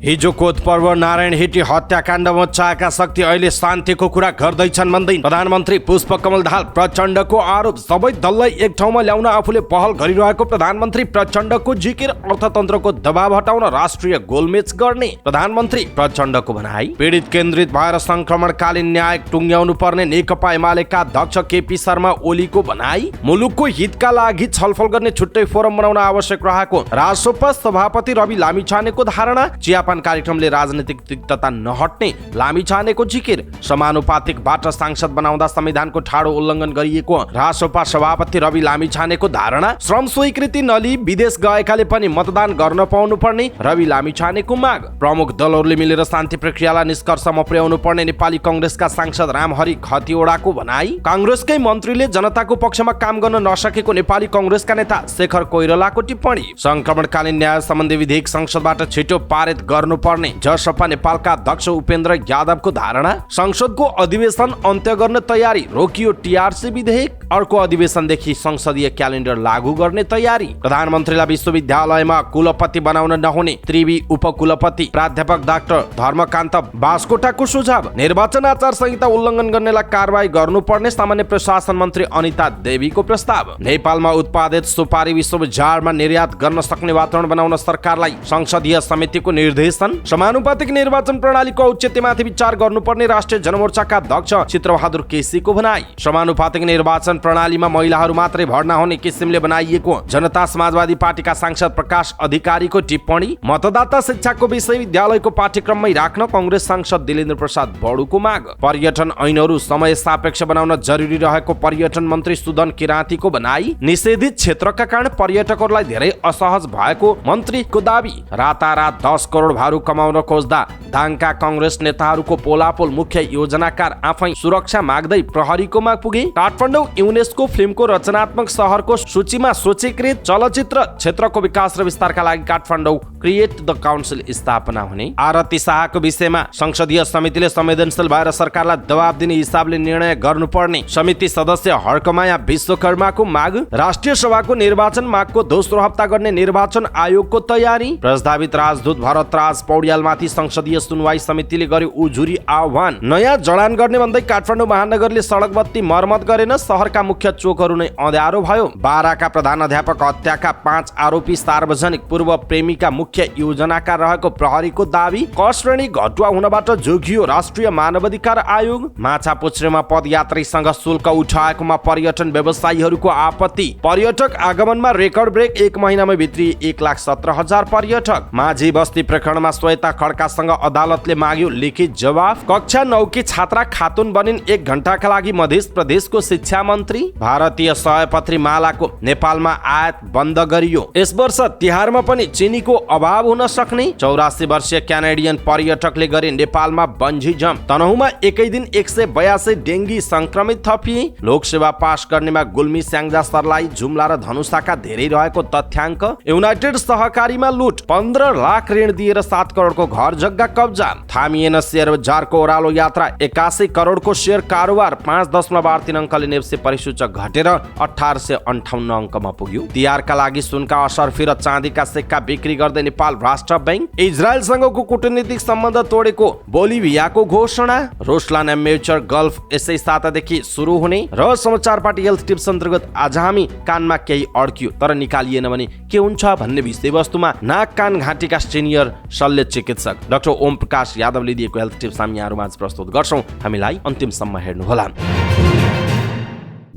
हिजो कोत पर्व नारायण हिटी हत्याकाण्ड मचाएका शक्ति अहिले शान्तिको कुरा गर्दैछन् भन्दै प्रधानमन्त्री पुष्पकमल दाहाल प्रचण्डको आरोप। सबै दललाई एक ठाउँमा ल्याउन आफूले पहल गरिरहेको प्रधानमन्त्री प्रचण्डको जिकिर। अर्थतन्त्रको दबाव हटाउन राष्ट्रिय गोलमेच गर्ने प्रधानमन्त्री प्रचण्डको भनाई। पीडित केन्द्रित भएर संक्रमणकालीन न्याय टुङ्ग्याउनु पर्ने नेकपा एमालेका अध्यक्ष केपी शर्मा ओलीको भनाई। मुलुकको हितका लागि छलफल गर्ने छुट्टै फोरम बनाउन आवश्यक रहेको रासोपा सभापति रवि लामिछानेको धारणा। चियापान कार्यक्रमले राजनीतिक तिक्तता नहट्ने लामिछानेको जिकिर। समानुपातिकबाट सांसद बनाउँदा संविधानको ठाडो उल्लङ्घन गरिएको रासोपा सभापति रवि लामिछानेको धारणा। श्रम स्वीकृति नलिई विदेश गएकाले पनि मतदान गर्न पाउनु पर्ने रवि लामिछानेको माग। प्रमुख दलहरूले मिलेर शान्ति प्रक्रियालाई निष्कर्षमा पुर्याउनु पर्ने नेपाली कंग्रेसका सांसद रामहरि खतिवडाको भनाई। कांग्रेसकै मन्त्रीले जनताको पक्षमा काम गर्न नसकेको नेपाली कंग्रेसका नेता शेखर कोइरालाको टिप्पणी। संक्रमणकालीन न्याय सम्बन्धी विधेयक संसदबाट छिटो पारित गर्नुपर्ने जसपा नेपालका अध्यक्ष उपेन्द्र यादवको धारणा। संसदको अधिवेशन अन्त्य गर्न तयारी, रोकियो टीआरसी विधेयक। अर्को अधिवेशनदेखि संसदीय क्यालेन्डर लागू गर्ने तयारी। प्रधानमन्त्रीलाई विश्वविद्यालयमा कुलपति बनाउन नहुने त्रिवी उपकुलपति प्राध्यापक डाक्टर धर्मकान्त बास्कोटाको सुझाव। निर्वाचन आचार संहिता उल्लङ्घन गर्नेलाई कारबाही गर्नुपर्ने सामान्य प्रशासन मन्त्री अनिता देवीको प्रस्ताव। नेपालमा उत्पादित सुपारी विश्वबजारमा निर्यात गर्न सक्ने वातावरण बनाउन सरकारलाई संसदीय समितिको निर्देशन। समानुपातिक निर्वाचन प्रणालीको औचित्यमाथि विचार गर्नुपर्ने राष्ट्रिय जनमोर्चाका अध्यक्ष चित्रबहादुर केसीको भनाई। समानुपातिक निर्वाचन प्रणालीमा महिलाहरू मात्रै भर्ना हुने किसिमले बनाइएको जनता समाजवादी पार्टीका सांसद प्रकाश अधिकारीको टिप्पणी। मतदाता शिक्षाको विषय विद्यालयको पाठ्यक्रममै राख्न कंग्रेस सांसद दिलेन्द्र प्रसाद बडुको माग। पर्यटन ऐनहरू समय सापेक्ष बनाउन जरुरी रहेको पर्यटन मन्त्री सुदन किराँतीको भनाई। निषेधित क्षेत्रका कारण पर्यटकहरूलाई धेरै असहज भएको मन्त्रीको दावी। रातारात 10 करोड भारू कमाउन खोज्दा दाङका कंग्रेस नेताहरूको पोलापोल। मुख्य योजनाकार आफै सुरक्षा माग्दै प्रहरीकोमा पुगे। काठमाडौँ युनेस्को फिल्मको रचनात्मक शहरको सूचीमा सूचीकृत। चलचित्र क्षेत्रको विकास र विस्तारका लागि काठमाडौँ क्रिएट द काउन्सिल स्थापना हुने। आरती शाहको विषयमा संसदीय समितिले संवेदनशील भएर सरकारलाई दबाब दिने हिसाबले निर्णय गर्नुपर्ने समिति सदस्य हर्कमाया विश्वकर्माको माग। राष्ट्रिय सभाको निर्वाचन मागको दोस्रो हप्ता गर्ने निर्वाचन आयोगको तयारी। प्रस्तावित राजदूत भरतराज पौड्यालमाथि संसदीय सुनवाई समितिले गर्यो उजुरी आह्वान। नयाँ जडान गर्ने भन्दै काठमाडौँ महानगरले सडक बत्ती मर्मत गरेन। शहरका मुख्य चोकहरू नै अँध्यारो भयो। बाराका प्रधान अध्यापक हत्याका 5 आरोपी सार्वजनिक पूर्व प्रेमीका मुख्य योजनाकार रहेको प्रहरीको दावी। क श्रेणी घटुवा हुनबाट जोगियो राष्ट्रिय मानवाधिकार आयोग। माछापुच्छ्रेमा पदयात्रीसँग शुल्क उठाएकोमा पर्यटन व्यवसायीहरूको आपत्ति। पर्यटक आगमनमा रेकर्ड ब्रेक, 1 महिनामै भित्री 1,17,000 पर्यटक। माझी बस्ती प्रकरणमा श्वेता खड्कासँग अदालतले माग्यो लिखित जवाफ। कक्षा 9 की छात्रा खातुन बनिन् 1 घण्टाका लागि मध्य प्रदेशको शिक्षा मन्त्री। भारतीय सयपत्री मालाको नेपालमा आयात बन्द गरियो। यस वर्ष तिहारमा पनि चिनीको अभाव हुन सक्ने। 84 वर्षीय क्यानेडियन पर्यटकले गरे नेपालमा बन्जी जम्प। तनहुमा एकै दिन 182 डेङ्गी संक्रमित थपिए। लोकसेवा पास गर्नेमा गुल्मी स्याङ्जा सर्लाही जुम्ला र धनुषाका धेरै रहेको तथ्याङ्क। युनाइटेड सहकारीमा लुट, 15 लाख ऋण दिएर 7 करोडको घर जग्गा कब्जा। थामिएन शेयर बजारको ओह्रालो यात्रा, 81 करोडको शेयर कारोबार। 5.3 अङ्कले नेप्से परिसूचक घटेर 1858 अङ्कमा पुग्यो। तिहारका लागि सुनका असर्फी र चाँदीका सिक्का बिक्री गर्दै नेपाल राष्ट्र बैंक। इजरायलसँगको कूटनीतिक सम्बन्ध तोडेको बोलिभियाको घोषणा। रोस्लान एमेचर गल्फ यसै सातादेखि सुरु हुने। र समाचार पार्टी हेल्थ टिप्स अन्तर्गत आज हामी कानमा केही अड्कियो तर निकालिएन भने के हुन्छ भन्ने विषयवस्तुमा नाक कान घाँटीका सिनियर शल्य चिकित्सक डाक्टर ओम प्रकाश यादवले दिएको हेल्थ टिप्स हामी यहाँहरूमाझ प्रस्तुत गर्छौँ। हामीलाई अन्तिमसम्म हेर्नुहोला।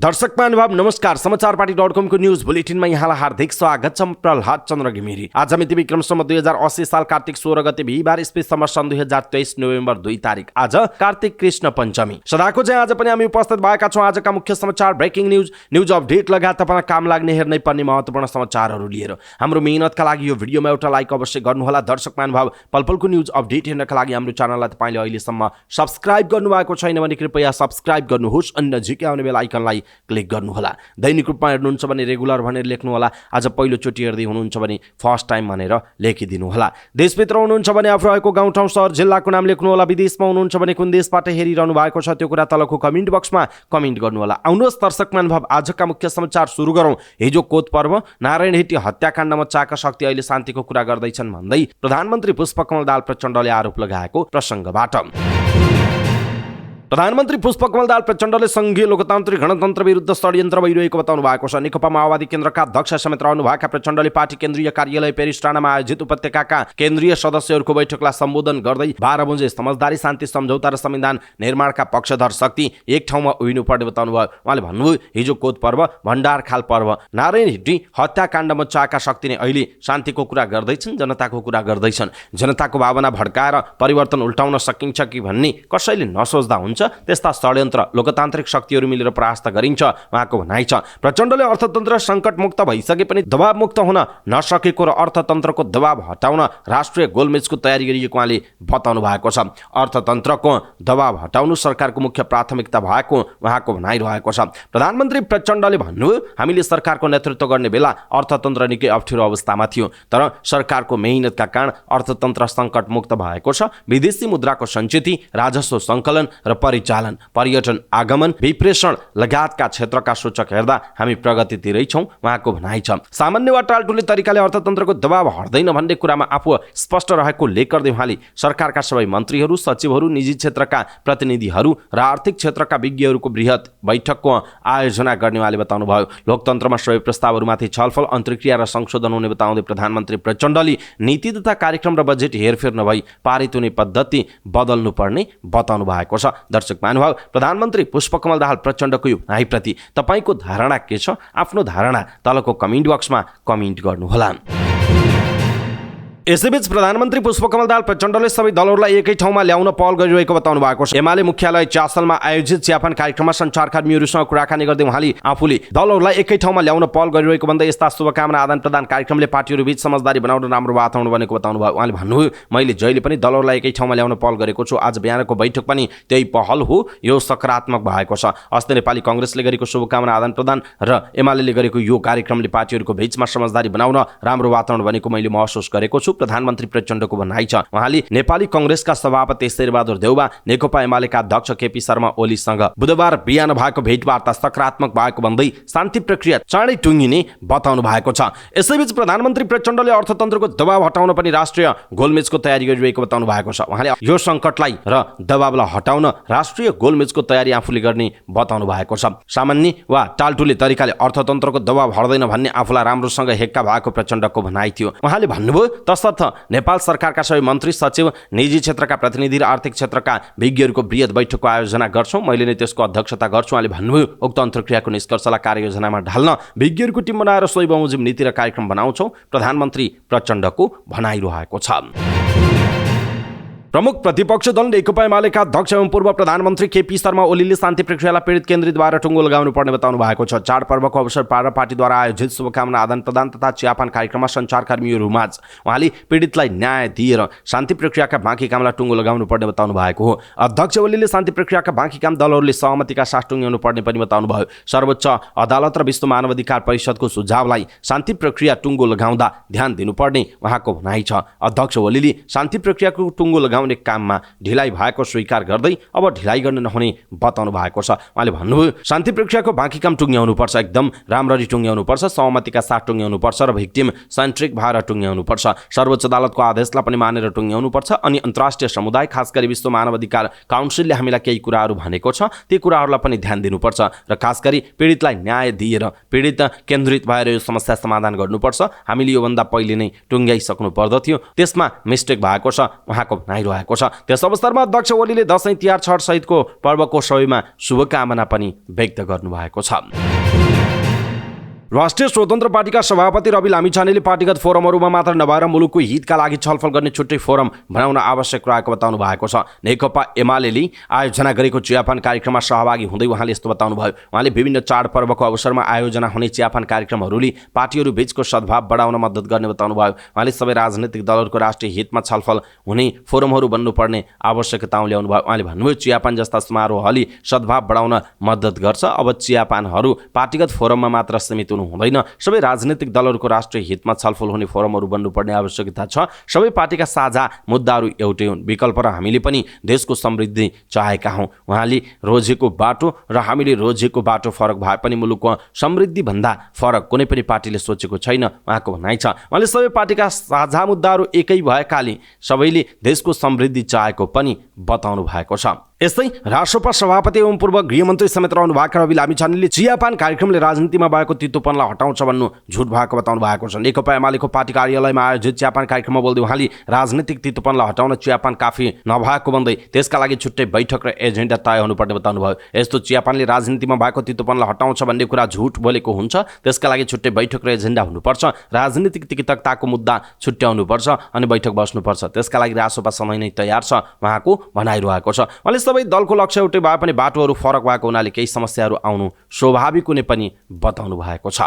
दर्शक महानुभाव नमस्कार। समाचार पार्टी .com को न्यूज बुलेटिनमा यहाँलाई हार्दिक स्वागत छ। प्रहलाद चन्द्र घिमिरे। आज मिति विक्रम सम्वत 2080 साल कार्तिक 16 गते बिहीबार इस्वी सन् 2023 नोभेम्बर 2 तारिक। आज कार्तिक कृष्ण पञ्चमी। सदाको चाहिँ आज पनि हामी उपस्थित भएका छौँ आजका मुख्य समाचार, ब्रेकिङ न्यूज अपडेट लगायत तपाईँलाई काम लाग्ने हेर्नै पर्ने महत्त्वपूर्ण समाचारहरू लिएर। हाम्रो मेहनतका लागि यो भिडियोमा एउटा लाइक अवश्य गर्नुहोला। दर्शक महानुभाव पलपलको न्यूज अपडेट हेर्नका लागि हाम्रो च्यानललाई तपाईँले अहिलेसम्म सब्स्क्राइब गर्नुभएको छैन भने कृपया सब्स्क्राइब गर्नुहोस् अनि नजिकै आउने बेल आइकनलाई क्लिक गर्नुहोला। दैनिक रूपमा हेर्नुहुन्छ भने रेगुलर भनेर लेख्नुहोला। आज पहिलोचोटि हेर्दै हुनुहुन्छ भने फर्स्ट टाइम भनेर लेखिदिनुहोला। देशभित्र हुनुहुन्छ भने आफू रहेको गाउँठाउँ सहर जिल्लाको नाम लेख्नुहोला। विदेशमा हुनुहुन्छ भने कुन देशबाट हेरिरहनु भएको छ त्यो कुरा तलको कमेन्ट बक्समा कमेन्ट गर्नुहोला। आउनुहोस् दर्शक महानुभाव, आजका मुख्य समाचार सुरु गरौँ। हिजो कोत पर्व नारायण हिटी हत्याकाण्डमा चाका शक्ति अहिले शान्तिको कुरा गर्दैछन् भन्दै प्रधानमन्त्री पुष्पकमल दाहाल प्रचण्डले आरोप लगाएको प्रसङ्गबाट प्रधानमन्त्री पुष्पकमल दाहाल प्रचण्डले संघीय लोकतान्त्रिक गणतन्त्र विरुद्ध षड्यन्त्र भइरहेको बताउनु भएको छ। नेकपा माओवादी केन्द्रका अध्यक्ष समेत रहनुभएका प्रचण्डले पार्टी केन्द्रीय कार्यालय पेरिस टाढामा आयोजित उपत्यकाका केन्द्रीय सदस्यहरूको बैठकलाई सम्बोधन गर्दै 12 बुँजे समझदारी शान्ति सम्झौता र संविधान निर्माणका पक्षधर शक्ति एक ठाउँमा उभिनुपर्ने बताउनु भयो। उहाँले भन्नुभयो, हिजो कोत पर्व भण्डारखाल पर्व नारायण हिटी हत्याकाण्डमा चाका शक्ति नै अहिले शान्तिको कुरा गर्दैछन्, जनताको कुरा गर्दैछन्। जनताको भावना भड्काएर परिवर्तन उल्टाउन सकिन्छ कि भन्ने कसैले नसोच्दा हुन्छ। त्यस्ता षड्यन्त्र लोकतान्त्रिक शक्तिहरू मिलेर परास्त गरिन्छ उहाँको भनाइ छ। प्रचण्डले अर्थतन्त्र सङ्कटमुक्त भइसके पनि दबावमुक्त हुन नसकेको र अर्थतन्त्रको दबाव हटाउन राष्ट्रिय गोलमेजको तयारी गरिएको उहाँले बताउनु भएको छ। अर्थतन्त्रको दबाव हटाउनु सरकारको मुख्य प्राथमिकता भएको उहाँको भनाइ रहेको छ। प्रधानमन्त्री प्रचण्डले भन्नुभयो, हामीले सरकारको नेतृत्व गर्ने बेला अर्थतन्त्र निकै अप्ठ्यारो अवस्थामा थियो, तर सरकारको मेहनतका कारण अर्थतन्त्र सङ्कटमुक्त भएको छ। विदेशी मुद्राको सञ्चिति, राजस्व सङ्कलन र परिचालन, पर्यटन, आगमन, विप्रेषण लगायतका क्षेत्रका सूचक हेर्दा हामी प्रगतितिरै छौँ उहाँको भनाइ छ। सामान्य वा टालटुली तरिकाले अर्थतन्त्रको दबाव हट्दैन भन्ने कुरामा आफू स्पष्ट रहेको उल्लेख गर्दै उहाँले सरकारका सबै मन्त्रीहरू, सचिवहरू, निजी क्षेत्रका प्रतिनिधिहरू र आर्थिक क्षेत्रका विज्ञहरूको बृहत बैठकको आयोजना गर्ने उहाँले बताउनु भयो। लोकतन्त्रमा सबै प्रस्तावहरूमाथि छलफल, अन्तर्क्रिया र संशोधन हुने बताउँदै प्रधानमन्त्री प्रचण्डले नीति तथा कार्यक्रम र बजेट हेरफेर नभई पारित हुने पद्धति बदल्नुपर्ने बताउनु भएको छ। दर्शक महानुभाव, प्रधानमन्त्री पुष्पकमल दाहाल प्रचण्डको यो भनाइप्रति तपाईँको धारणा के छ? आफ्नो धारणा तलको कमेन्ट बक्समा कमेन्ट गर्नुहोला। यसैबीच प्रधानमन्त्री पुष्पकमल दाहाल प्रचण्डले सबै दलहरूलाई एकै ठाउँमा ल्याउन पहल गरिरहेको बताउनु भएको छ। एमाले मुख्यालय च्यासलमा आयोजित चियापान कार्यक्रममा सञ्चारकर्मीहरूसँग कुराकानी गर्दै उहाँले आफूले दलहरूलाई एकै ठाउँमा ल्याउन पहल गरिरहेको भन्दै यस्ता शुभकामना आदान प्रदान कार्यक्रमले पार्टीहरूबीच समझदारी बनाउन राम्रो वातावरण बनेको बताउनु भयो। उहाँले भन्नुभयो, मैले जहिले पनि दलहरूलाई एकै ठाउँमा ल्याउन पहल गरेको छु। आज बिहानको बैठक पनि त्यही पहल हो, यो सकारात्मक भएको छ। अस्ति नेपाली काङ्ग्रेसले गरेको शुभकामना आदान प्रदान र एमाले गरेको यो कार्यक्रमले पार्टीहरूको बीचमा समझदारी बनाउन राम्रो वातावरण बनेको मैले महसुस गरेको छु, प्रधानमन्त्री प्रचण्डको भनाइ छ। उहाँले नेपाली काङ्ग्रेसका सभापति शेरबहादुर देउवा, नेकपा एमालेका अध्यक्ष केपी शर्मा ओलीसँग बुधबार बिहान भएको भेटवार्ता सकारात्मक भएको भन्दै शान्ति प्रक्रिया चाँडै टुङ्गिने बताउनु भएको छ। यसैबीच प्रधानमन्त्री प्रचण्डले अर्थतन्त्रको दबाव हटाउन पनि राष्ट्रिय गोलमेजको तयारी गरिरहेको बताउनु भएको छ। उहाँले यो सङ्कटलाई र दबावलाई हटाउन राष्ट्रिय गोलमेजको तयारी आफूले गर्ने बताउनु भएको छ। सामान्य वा टालटुली तरिकाले अर्थतन्त्रको दबाव हट्दैन भन्ने आफूलाई राम्रोसँग हेक्का भएको प्रचण्डको भनाइ थियो। उहाँले भन्नुभयो, तसर्थ नेपाल सरकारका सबै मन्त्री, सचिव, निजी क्षेत्रका प्रतिनिधि र आर्थिक क्षेत्रका विज्ञहरूको बृहत बैठकको आयोजना गर्छौँ, मैले नै त्यसको अध्यक्षता गर्छु। उहाँले भन्नुभयो, उक्त अन्तर्क्रियाको निष्कर्षलाई कार्ययोजनामा ढाल्न विज्ञहरूको टिम बनाएर सोही बमोजिम नीति र कार्यक्रम बनाउँछौँ, प्रधानमन्त्री प्रचण्डको भनाइरहेको छ। प्रमुख प्रतिपक्ष दल नेकपा एमालेका अध्यक्ष एवं पूर्व प्रधानमन्त्री केपी शर्मा ओलीले शान्ति प्रक्रियालाई पीडित केन्द्रद्वारा टुङ्गो लगाउनु पर्ने बताउनु भएको छ। चाडपर्वको अवसर पारेर पार्टीद्वारा आयोजित शुभकामना आदान प्रदान तथा चियापान कार्यक्रममा सञ्चारकर्मीहरूमाझ उहाँले पीडितलाई न्याय दिएर शान्ति प्रक्रियाका बाँकी कामलाई टुङ्गो लगाउनु पर्ने बताउनु भएको हो। अध्यक्ष ओलीले शान्ति प्रक्रियाका बाँकी काम दलहरूले सहमतिका साथ टुङ्ग्याउनु पर्ने पनि बताउनु भयो। सर्वोच्च अदालत र विश्व मानवाधिकार परिषदको सुझावलाई शान्ति प्रक्रिया टुङ्गो लगाउँदा ध्यान दिनुपर्ने उहाँको भनाइ छ। अध्यक्ष ओलीले शान्ति प्रक्रियाको टुङ्गो लगाउने काममा ढिलाइ भएको स्वीकार गर्दै अब ढिलाइ गर्न नहुने बताउनु भएको छ। उहाँले भन्नुभयो, शान्ति प्रक्रियाको बाँकी काम टुङ्ग्याउनुपर्छ, एकदम राम्ररी टुङ्ग्याउनुपर्छ, सहमतिका साथ टुङ्ग्याउनुपर्छ र भिक्टिम सेन्ट्रिक भएर टुङ्ग्याउनुपर्छ। सर्वोच्च अदालतको आदेशलाई पनि मानेर टुङ्ग्याउनुपर्छ अनि अन्तर्राष्ट्रिय समुदाय, खास गरी विश्व मानवाधिकार काउन्सिलले हामीलाई केही कुराहरू भनेको छ, ती कुराहरूलाई पनि ध्यान दिनुपर्छ र खास गरी पीडितलाई न्याय दिएर पीडित केन्द्रित भएर यो समस्या समाधान गर्नुपर्छ। हामीले योभन्दा पहिले नै टुङ्ग्याइसक्नु पर्दथ्यो, त्यसमा मिस्टेक भएको छ उहाँको भनाइरहेको छ। त्यस अवसरमा अध्यक्ष ओलीले दशैं, तिहार, छठ सहितको पर्वको सबैमा शुभकामना पनि व्यक्त गर्नुभएको छ। राष्ट्रिय स्वतन्त्र पार्टीका सभापति रवि लामिछानेले पार्टीगत फोरमहरूमा मात्र नभएर मुलुकको हितका लागि छलफल गर्ने छुट्टै फोरम बनाउन आवश्यक रहेको बताउनु भएको छ। नेकपा एमालेले आयोजना गरेको चियापान कार्यक्रममा सहभागी हुँदै उहाँले यस्तो बताउनुभयो। उहाँले विभिन्न चाडपर्वको अवसरमा आयोजना हुने चियापान कार्यक्रमहरूले पार्टीहरू बीचको सद्भाव बढाउन मद्दत गर्ने बताउनुभयो। उहाँले सबै राजनैतिक दलहरूको राष्ट्रिय हितमा छलफल हुने फोरमहरू बन्नुपर्ने आवश्यकता ल्याउनुभयो। उहाँले भन्नुभयो चियापान जस्ता समारोहले सद्भाव बढाउन मद्दत गर्छ। अब चियापानहरू पार्टीगत फोरममा मात्र सीमित हुँदैन, सबै राजनीतिक दलहरूको राष्ट्रिय हितमा छलफल हुने फोरमहरू बन्नुपर्ने आवश्यकता छ। सबै पार्टीका साझा मुद्दाहरू एउटै हुन्। विकल्प र हामीले पनि देशको समृद्धि चाहेका हौँ। उहाँले रोजेको बाटो र हामीले रोजेको बाटो फरक भए पनि मुलुकको समृद्धिभन्दा फरक कुनै पनि पार्टीले सोचेको छैन उहाँको भनाइ छ। उहाँले सबै पार्टीका साझा मुद्दाहरू एकै भएकाले सबैले देशको समृद्धि चाहेको पनि बताउनु भएको छ। यस्तै राष्ट्रपा सभापति एवं पूर्व गृहमन्त्री समेत रहनु भएका रवि लामिछानेले चियापान कार्यक्रमले राजनीतिमा भएको तितोपनलाई हटाउँछ भन्नु झुट भएको बताउनु भएको छ। नेकपा एमालेको पार्टी कार्यालयमा आयोजित चियापान कार्यक्रममा बोल्दै उहाँले राजनीतिक तितोपनलाई हटाउन चियापान काफी नभएको भन्दै त्यसका लागि छुट्टै बैठक र एजेन्डा तय हुनुपर्ने बताउनुभयो। यस्तो चियापानले राजनीतिमा भएको तितोपनलाई हटाउँछ भन्ने कुरा झुट बोलेको हुन्छ। त्यसका लागि छुट्टै बैठक र एजेन्डा हुनुपर्छ। राजनीतिक तिक्तकताको मुद्दा छुट्याउनुपर्छ अनि बैठक बस्नुपर्छ। त्यसका लागि रासोपा समय नै तयार छ उहाँको भनाइरहेको छ। उहाँले सबै दलको लक्ष्य एउटै भए पनि बाटोहरू फरक भएको हुनाले केही समस्याहरू आउनु स्वाभाविक हुने पनि बताउनु भएको छ।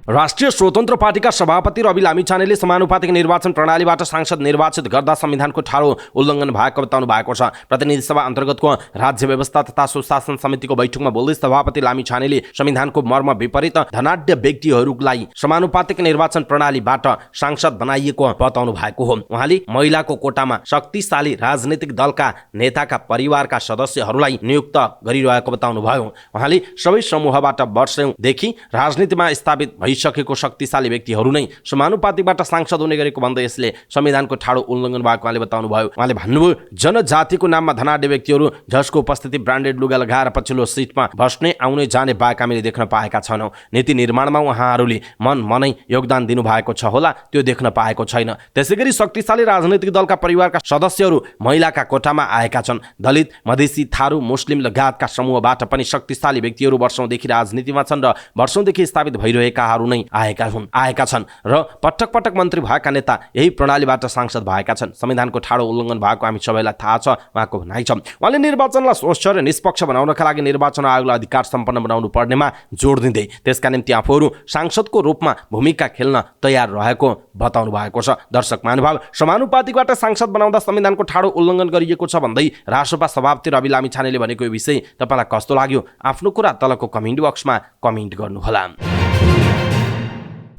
राष्ट्रिय स्वतन्त्र पार्टीका सभापति रवि लामिछानेले समानुपातिक निर्वाचन प्रणालीबाट सांसद निर्वाचित गर्दा संविधानको ठाडो उल्लङ्घन भएको बताउनु भएको छ। प्रतिनिधि सभा अन्तर्गतको राज्य व्यवस्था तथा सुशासन समितिको बैठकमा बोल्दै सभापति लामिछानेले संविधानको मर्म विपरीत धनाढ्य व्यक्तिहरूलाई समानुपातिक निर्वाचन प्रणालीबाट सांसद बनाइएको बताउनु भएको हो। उहाँले महिलाको कोटामा शक्तिशाली राजनीतिक दलका नेताका परिवारका सदस्यहरूलाई नियुक्त गरिरहेको बताउनुभयो। उहाँले सबै समूहबाट वर्षौंदेखि राजनीतिमा स्थापित सकेको शक्तिशाली व्यक्तिहरू नै समानुपातिकबाट सांसद हुने गरेको भन्दै यसले संविधानको ठाडो उल्लङ्घन भएको उहाँले बताउनुभयो। उहाँले भन्नुभयो जनजातिको नाममा धनाढ्य व्यक्तिहरू जसको उपस्थिति ब्रान्डेड लुगा लगाएर पछिल्लो सिटमा बस्ने आउने जाने बाहेक हामीले देख्न पाएका छैनौँ। नीति निर्माणमा उहाँहरूले मनै योगदान दिनुभएको छ होला, त्यो देख्न पाएको छैन। त्यसैगरी शक्तिशाली राजनैतिक दलका परिवारका सदस्यहरू महिलाका कोठामा आएका छन्। दलित, मधेसी, थारू, मुस्लिम लगायतका समूहबाट पनि शक्तिशाली व्यक्तिहरू वर्षौंदेखि राजनीतिमा छन् र वर्षौंदेखि स्थापित भइरहेका नै आएका छन् र पटक पटक मन्त्री भएका नेता यही प्रणालीबाट सांसद भएका छन्। संविधानको ठाडो उल्लङ्घन भएको हामी सबैलाई थाहा छ उहाँको भनाइ छ। उहाँले निर्वाचनलाई स्वच्छ र निष्पक्ष बनाउनका लागि निर्वाचन आयोगलाई अधिकार सम्पन्न बनाउनु पर्नेमा जोड दिँदै त्यसका निम्ति आफूहरू सांसदको रूपमा भूमिका खेल्न तयार रहेको बताउनु भएको छ। दर्शक महानुभाव, समानुपातिकबाट सांसद बनाउँदा संविधानको ठाडो उल्लङ्घन गरिएको छ भन्दै राष्ट्रपा सभापति रवि लामिछानेले भनेको यो विषय तपाईँलाई कस्तो लाग्यो? आफ्नो कुरा तलको कमेन्ट बक्समा कमेन्ट गर्नुहोला।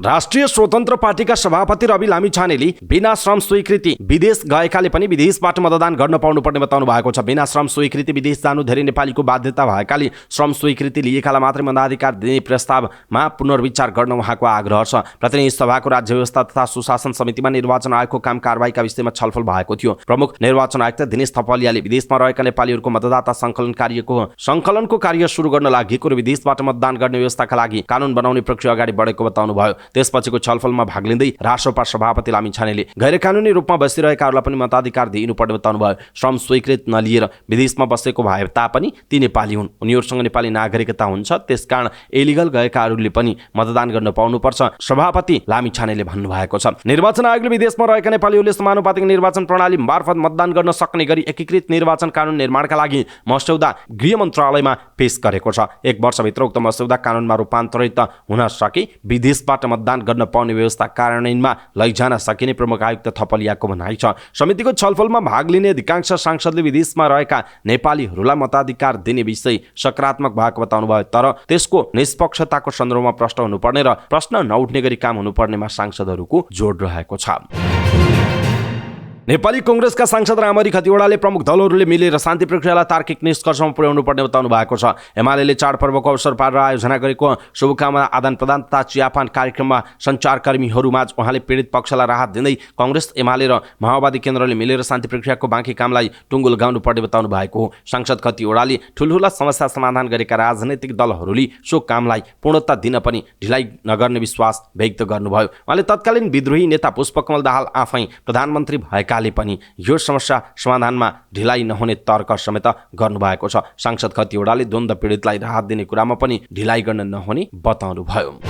राष्ट्रिय स्वतन्त्र पार्टीका सभापति रवि लामिछानेले बिना श्रम स्वीकृति विदेश गएकाले पनि विदेशबाट मतदान गर्न पाउनुपर्ने बताउनु भएको छ। बिना श्रम स्वीकृति विदेश जानु धेरै नेपालीको बाध्यता भएकाले श्रम स्वीकृति लिएकालाई मात्रै मताधिकार दिने प्रस्तावमा पुनर्विचार गर्न उहाँको आग्रह छ। प्रतिनिधि सभाको राज्य व्यवस्था तथा सुशासन समितिमा निर्वाचन आयोगको काम कारबाहीका विषयमा छलफल भएको थियो। प्रमुख निर्वाचन आयुक्त दिनेश थपलियाले विदेशमा रहेका नेपालीहरूको मतदाता सङ्कलनको कार्य सुरु गर्न लागेको र विदेशबाट मतदान गर्ने व्यवस्थाका लागि कानुन बनाउने प्रक्रिया अगाडि बढेको बताउनुभयो। त्यसपछिको छलफलमा भाग लिँदै राष्ट्रपा सभापति लामिछानेले गैर कानुनी रूपमा बसिरहेकाहरूलाई पनि मताधिकार दिनुपर्ने बताउनुभयो। श्रम स्वीकृत नलिएर विदेशमा बसेको भए तापनि ती नेपाली हुन्, उनीहरूसँग नेपाली नागरिकता हुन्छ, त्यसकारण इलिगल गएकाहरूले पनि मतदान गर्न पाउनुपर्छ सभापति लामिछानेले भन्नुभएको छ। निर्वाचन आयोगले विदेशमा रहेका नेपालीहरूले समानुपातिक निर्वाचन प्रणाली मार्फत मतदान गर्न सक्ने गरी एकीकृत निर्वाचन कानुन निर्माणका लागि मस्यौदा गृह मन्त्रालयमा पेश गरेको छ। 1 वर्षभित्र उक्त मस्यौदा कानुनमा रूपान्तरित हुन सके विदेशबाट मतदान गर्न पाउने व्यवस्था कार्यान्वयनमा लैजान सकिने प्रमुख आयुक्त थपलियाको भनाइ छ। समितिको छलफलमा भाग लिने अधिकांश सांसदले विदेशमा रहेका नेपालीहरूलाई मताधिकार दिने विषय सकारात्मक भएको बताउनुभयो, तर त्यसको निष्पक्षताको सन्दर्भमा प्रश्न हुनुपर्ने र प्रश्न नउठ्ने गरी काम हुनुपर्नेमा सांसदहरूको जोड रहेको छ। नेपाली कांग्रेसका सांसद रामहरि खतिवड़ाले प्रमुख दलहरूले मिलेर शान्ति प्रक्रियालाई तार्किक निष्कर्षमा पुर्याउनु पर्ने बताउनु भएको छ। एमालेले चाडपर्वको अवसर पारेर आयोजना गरेको शुभकामना आदान प्रदान तथा चियापान कार्यक्रममा सञ्चारकर्मीहरूमाझ उहाँले पीडित पक्षलाई राहत दिँदै कांग्रेस, एमाले र माओवादी केन्द्रले मिलेर शान्ति प्रक्रियाको बाँकी कामलाई टुङ्गो लगाउनु पर्ने बताउनु भएको हो। सांसद खतिवड़ाले ठुलठुला समस्या समाधान गरेका राजनैतिक दलहरूले सो कामलाई पूर्णता दिन पनि ढिलाइ नगर्ने विश्वास व्यक्त गर्नुभयो। उहाँले तत्कालीन विद्रोही नेता पुष्पकमल दाहाल आफै प्रधानमन्त्री भएका भएकाले पनि यो समस्या समाधानमा ढिलाइ नहुने तर्क समेत गर्नुभएको छ। सांसद खतिवडाले द्वन्द्व पीडितलाई राहत दिने कुरामा पनि ढिलाइ गर्न नहुने बताउनुभयो।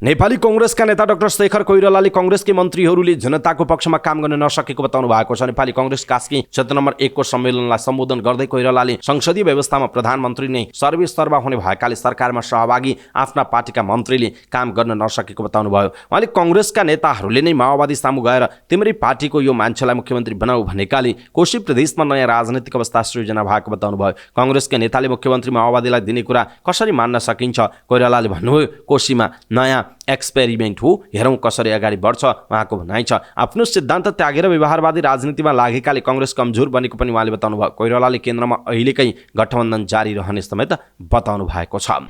नेपाली कांग्रेसका नेता डाक्टर शेखर कोइरालाले कांग्रेसकी मन्त्रीहरूले जनताको पक्षमा काम गर्न नसकेको बताउनु भएको छ। नेपाली कांग्रेस कास्की क्षेत्र नम्बर 1 को सम्मेलनलाई सम्बोधन गर्दै कोइरालाले संसदीय व्यवस्थामा प्रधानमन्त्री नै सर्वस्तरमा हुने भएकाले सरकारमा सहभागी आफ्ना पार्टीका मन्त्रीले काम गर्न नसकेको बताउनु भयो। उहाँले कांग्रेसका नेताहरूले नै माओवादी सामु गएर तिम्रै पार्टीको यो मान्छेलाई मुख्यमन्त्री बनाऊ भनेकाले कोशी प्रदेशमा नयाँ राजनीतिक अवस्था सृजना भएको बताउनु भयो। कांग्रेसका नेताले मुख्यमन्त्री माओवादीलाई दिने कुरा कसरी मान्न सकिन्छ? कोइरालाले भन्नुभयो, कोशीमा नयाँ एक्सपेरिमेन्ट हो, हेरौँ कसरी अगाडि बढ्छ उहाँको भनाइ छ। आफ्नो सिद्धान्त त्यागेर व्यवहारवादी राजनीतिमा लागेकाले कांग्रेस कमजोर बनेको पनि उहाँले बताउनु भयो। कोइरालाले केन्द्रमा अहिलेकै गठबन्धन जारी रहने समेत बताउनु भएको छ।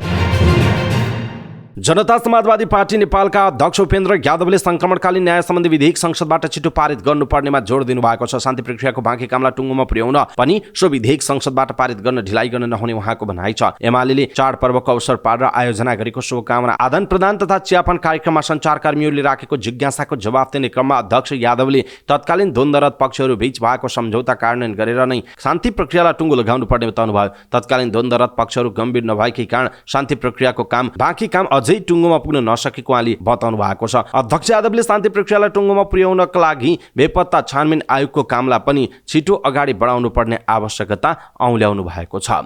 जनता समाजवादी पार्टी नेपालका अध्यक्ष उपेन्द्र यादवले संक्रमणकालीन न्याय सम्बन्धी विधेयक संसदबाट छिटो पारित गर्नुपर्नेमा जोड दिनुभएको छ। शान्ति प्रक्रियाको बाँकी कामलाई टुङ्गोमा पुर्याउन पनि सो विधेयक संसदबाट पारित गर्न ढिलाइ गर्न नहुने उहाँको भनाइ छ। एमाले चाडपर्वको अवसर पारेर आयोजना गरेको शुभकामना आदान प्रदान तथा चियापान कार्यक्रममा सञ्चारकर्मीहरूले राखेको जिज्ञासाको जवाफ दिने क्रममा अध्यक्ष यादवले तत्कालीन द्वन्द्वरत पक्षहरू बीच भएको सम्झौता कार्यान्वयन गरेर नै शान्ति प्रक्रियालाई टुङ्गो लगाउनु पर्ने बताउनु भयो। तत्कालीन द्वन्द्वरत पक्षहरू गम्भीर नभएकै कारण शान्ति प्रक्रियाको बाँकी काम अझै टुङ्गोमा पुग्न नसकेको उहाँले बताउनु भएको छ। अध्यक्ष यादवले शान्ति प्रक्रियालाई टुङ्गोमा पुर्याउनका लागि बेपत्ता छानबिन आयोगको कामलाई पनि छिटो अगाडि बढाउनु पर्ने आवश्यकता औल्याउनु भएको छ।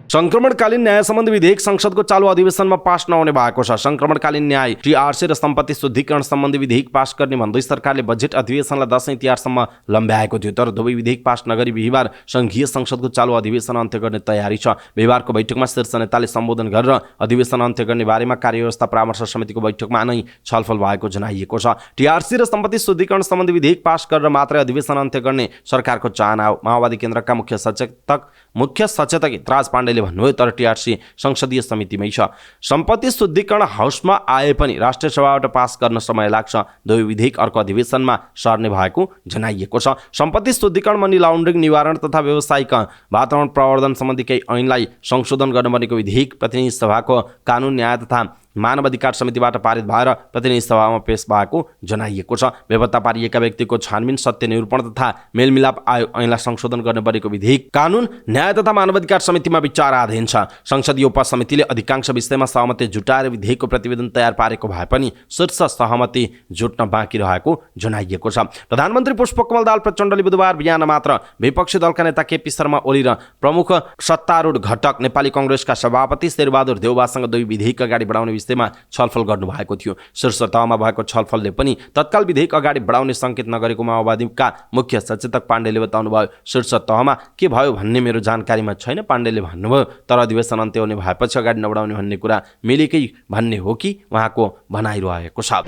संक्रमणकालीन न्याय सम्बन्धी विधेयक संसदको चालू अधिवेशनमा पास नहुने भएको छ। संक्रमणकालीन न्याय, टीआरसी र सम्पत्ति शुद्धिकरण सम्बन्धी विधेयक पास गर्ने भन्दै सरकारले बजेट अधिवेशनलाई दशैं तिहारसम्म लम्ब्याएको थियो। तर दुवै विधेयक पास नगरी बिहिबार संघीय संसदको चालू अधिवेशन अन्त्य गर्ने तयारी छ। बिहिबारको बैठकमा शीर्ष नेताले सम्बोधन गरेर अधिवेशन अन्त्य गर्ने बारेमा कार्यव्यवस्था परामर्श समितिको बैठकमा नै छलफल भएको जनाइएको छ। टीआरसी र सम्पत्ति शुद्धिकरण सम्बन्धी विधेयक पास गरेर मात्रै अधिवेशन अन्त्य गर्ने सरकारको चाहना हो। माओवादी केन्द्रका मुख्य सचेतक हितराज पाण्डेले भन्नुभयो, तर टीआरसी संसदीय समितिमै छ। सम्पत्ति शुद्धिकरण हाउसमा आए पनि राष्ट्रिय सभाबाट पास गर्न समय लाग्छ। दुवै विधेयक अर्को अधिवेशनमा सर्ने भएको जनाइएको छ। सम्पत्ति शुद्धिकरण, मनी लाउन्ड्रिङ निवारण तथा व्यावसायिक वातावरण प्रवर्धन सम्बन्धी केही ऐनलाई संशोधन गर्न बनेको विधेयक प्रतिनिधि सभाको कानुन, न्याय तथा मानव अधिकार समितिबाट पारित भएर प्रतिनिधि सभामा पेश भएको जनाइएको छ। बेपत्ता पारिएका व्यक्तिको छानबिन, सत्य निरूपण तथा मेलमिलाप आयोग ऐनलाई संशोधन गर्न बनेको विधेयक कानुन, न्याय तथा मानव अधिकार समितिमा विचाराधीन छ। संसदीय उपसमितिले अधिकांश विषयमा सहमति जुटाएर विधेयकको प्रतिवेदन तयार पारेको भए पनि शीर्ष सहमति जुट्न बाँकी रहेको जनाइएको छ। प्रधानमन्त्री पुष्पकमल दाहाल प्रचण्डले बुधबार बिहान मात्र विपक्षी दलका नेता केपी शर्मा ओली र प्रमुख सत्तारूढ घटक नेपाली कांग्रेसका सभापति शेरबहादुर देउवासँग दुई विधेयक अगाडि बढाउने विषयमा छलफल गर्नुभएको थियो। शीर्ष तहमा भएको छलफलले पनि तत्काल विधेयक अगाडि बढाउने संकेत नगरेको माओवादीका मुख्य सचेतक पाण्डेले बताउनुभयो। शीर्ष तहमा के भयो भन्ने मेरो जानकारीमा छैन, पाण्डेले भन्नुभयो। तर अधिवेशन अन्त्य हुने भएपछि अगाडि नबढाउने भन्ने कुरा मिलेकै भन्ने हो कि उहाँको भनाइरहेको छ।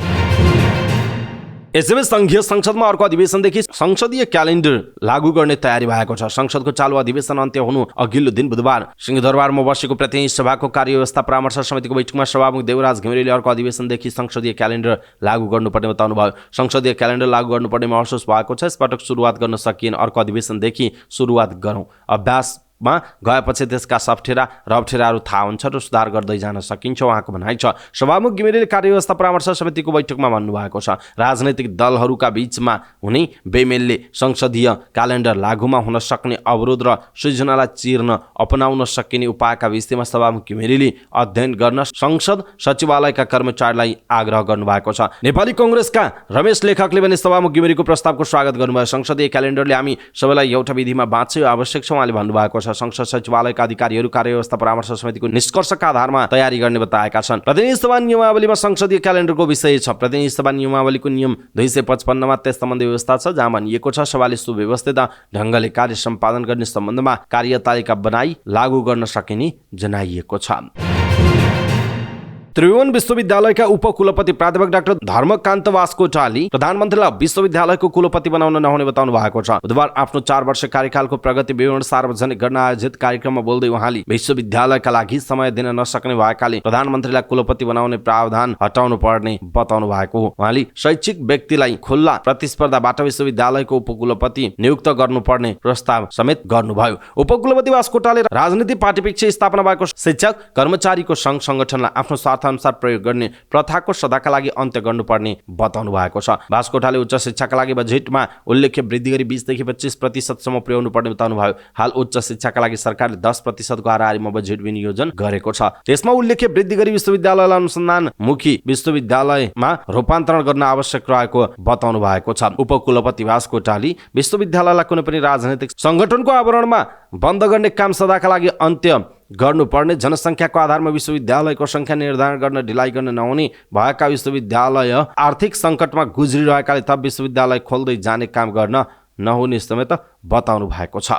यसैबीच संघीय संसदमा अर्को अधिवेशनदेखि संसदीय क्यालेन्डर लागू गर्ने तयारी भएको छ। संसदको चालू अधिवेशन अन्त्य हुनु अघिल्लो दिन बुधबार सिंहदरबारमा बसेको प्रतिनिधि सभाको कार्यव्यवस्था परामर्श समितिको बैठकमा सभामुख देवराज घिमिरेले अर्को अधिवेशनदेखि संसदीय क्यालेन्डर लागू गर्नुपर्ने बताउनुभयो। संसदीय क्यालेन्डर लागू गर्नुपर्ने महसुस भएको छ। यसपटक सुरुवात गर्न सकिएन, अर्को अधिवेशनदेखि सुरुवात गरौँ। अभ्यास मा गएपछि त्यसका सफ्टेरा र अप्ठ्याराहरू थाहा हुन्छ र सुधार गर्दै जान सकिन्छ उहाँको भनाइ छ। सभामुख घिमिरेले कार्यव्यवस्था परामर्श समितिको बैठकमा भन्नुभएको छ, राजनैतिक दलहरूका बीचमा हुने बेमेलले संसदीय क्यालेन्डर लागूमा हुन सक्ने अवरोध र सृजनालाई चिर्न अपनाउन सकिने उपायका विषयमा सभामुख घिमिरेले अध्ययन गर्न संसद सचिवालयका कर्मचारीलाई आग्रह गर्नुभएको छ। नेपाली कांग्रेसका रमेश लेखकले पनि सभामुख घिमिरेको प्रस्तावको स्वागत गर्नुभयो। संसदीय क्यालेन्डरले हामी सबैलाई एउटा विधिमा बाँच्यो आवश्यक छ उहाँले भन्नुभएको छ। संसद सचिवालयका अधिकारीहरू कार्यव्यवस्था परामर्श समितिको निष्कर्षका आधारमा तयारी गर्ने बताएका छन्। प्रतिनिधि सभा नियमावलीमा संसदीय क्यालेन्डरको विषय छ। प्रतिनिधि सभा नियमावलीको नियम 255 मा त्यस सम्बन्धी व्यवस्था छ, जहाँ भनिएको छ सभाले सुव्यवस्थित ढङ्गले कार्य सम्पादन गर्ने सम्बन्धमा कार्यतालिका बनाई लागू गर्न सकिने जनाइएको छ। त्रिभुवन विश्वविद्यालयका उपकुलपति प्राध्यापक डाक्टर धर्मकान्त वास्कोटाले प्रधानमन्त्रीलाई विश्वविद्यालयको कुलपति बनाउन नहुने बताउनु भएको छ। बुधबार आफ्नो 4 वर्ष कार्यकालको प्रगति विवरण सार्वजनिक गर्न आयोजित कार्यक्रममा बोल्दै उहाँले विश्वविद्यालयका लागि समय दिन नसक्ने भएकाले प्रधानमन्त्रीलाई कुलपति बनाउने प्रावधान हटाउनु पर्ने बताउनु भएको हो। उहाँले शैक्षिक व्यक्तिलाई खुल्ला प्रतिस्पर्धाबाट विश्वविद्यालयको उपकुलपति नियुक्त गर्नुपर्ने प्रस्ताव समेत गर्नुभयो। उपकुलपति वास्कोटाले राजनीति पार्टीपेक्ष स्थापना भएको शिक्षक कर्मचारीको संघ संगठनलाई आफ्नो स्वार्थ स्वार्थअनुसार प्रयोग गर्ने प्रथाको सदाका लागि अन्त्य गर्नुपर्ने बताउनु भएको छ। बास्कोटाले उच्च शिक्षाका लागि बजेटमा उल्लेख्य वृद्धि गरी 20 देखि 25% पुर्याउनु पर्ने बताउनु भयो। हाल उच्च शिक्षाका लागि सरकारले 10% को हाराहारीमा बजेट विनियोजन गरेको छ। त्यसमा उल्लेख्य वृद्धि गरी विश्वविद्यालयलाई अनुसन्धानमुखी विश्वविद्यालयमा रूपान्तरण गर्न आवश्यक रहेको बताउनु भएको छ। उपकुलपति बास्कोटाले विश्वविद्यालयलाई कुनै पनि राजनैतिक संगठनको आवरणमा बन्द गर्ने काम सदाका लागि अन्त्य गर्नुपर्ने, जनसङ्ख्याको आधारमा विश्वविद्यालयको संख्या निर्धारण गर्न ढिलाइ गर्न नहुने, भएका विश्वविद्यालय आर्थिक सङ्कटमा गुज्रिरहेकाले थप विश्वविद्यालय खोल्दै जाने काम गर्न नहुने समेत बताउनु भएको छ।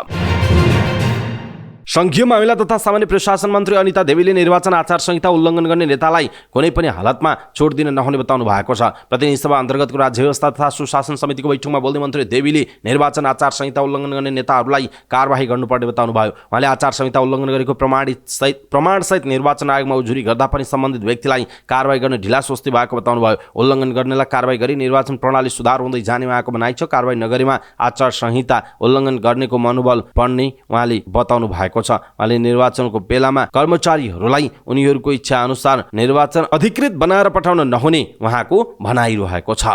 संघीय मामिला तथा सामान्य प्रशासन मन्त्री अनिता देवीले निर्वाचन आचार संहिता उल्लङ्घन गर्ने नेतालाई कुनै पनि हालतमा छोड दिन नहुने बताउनु भएको छ। प्रतिनिधि सभा अन्तर्गतको राज्य व्यवस्था तथा सुशासन समितिको बैठकमा बोल्दै मन्त्री देवीले निर्वाचन आचार संहिता उल्लङ्घन गर्ने नेताहरूलाई कारबाही गर्नुपर्ने बताउनु भयो। उहाँले आचार संहिता उल्लङ्घन गरेको प्रमाणसहित निर्वाचन आयोगमा उजुरी गर्दा पनि सम्बन्धित व्यक्तिलाई कारबाही गर्ने ढिला सोच्दै भएको बताउनु भयो। उल्लङ्घन गर्नेलाई कारबाही गरी निर्वाचन प्रणाली सुधार हुँदै जाने उहाँको भनाइ छ। कारबाही नगरेमा आचार संहिता उल्लङ्घन गर्नेको मनोबल बढ्ने उहाँले बताउनु भएको छ। उहाँले निर्वाचनको बेलामा कर्मचारीहरूलाई उनीहरूको इच्छा अनुसार निर्वाचन अधिकृत बनाएर पठाउन नहुने उहाँको भनाइरहेको छ।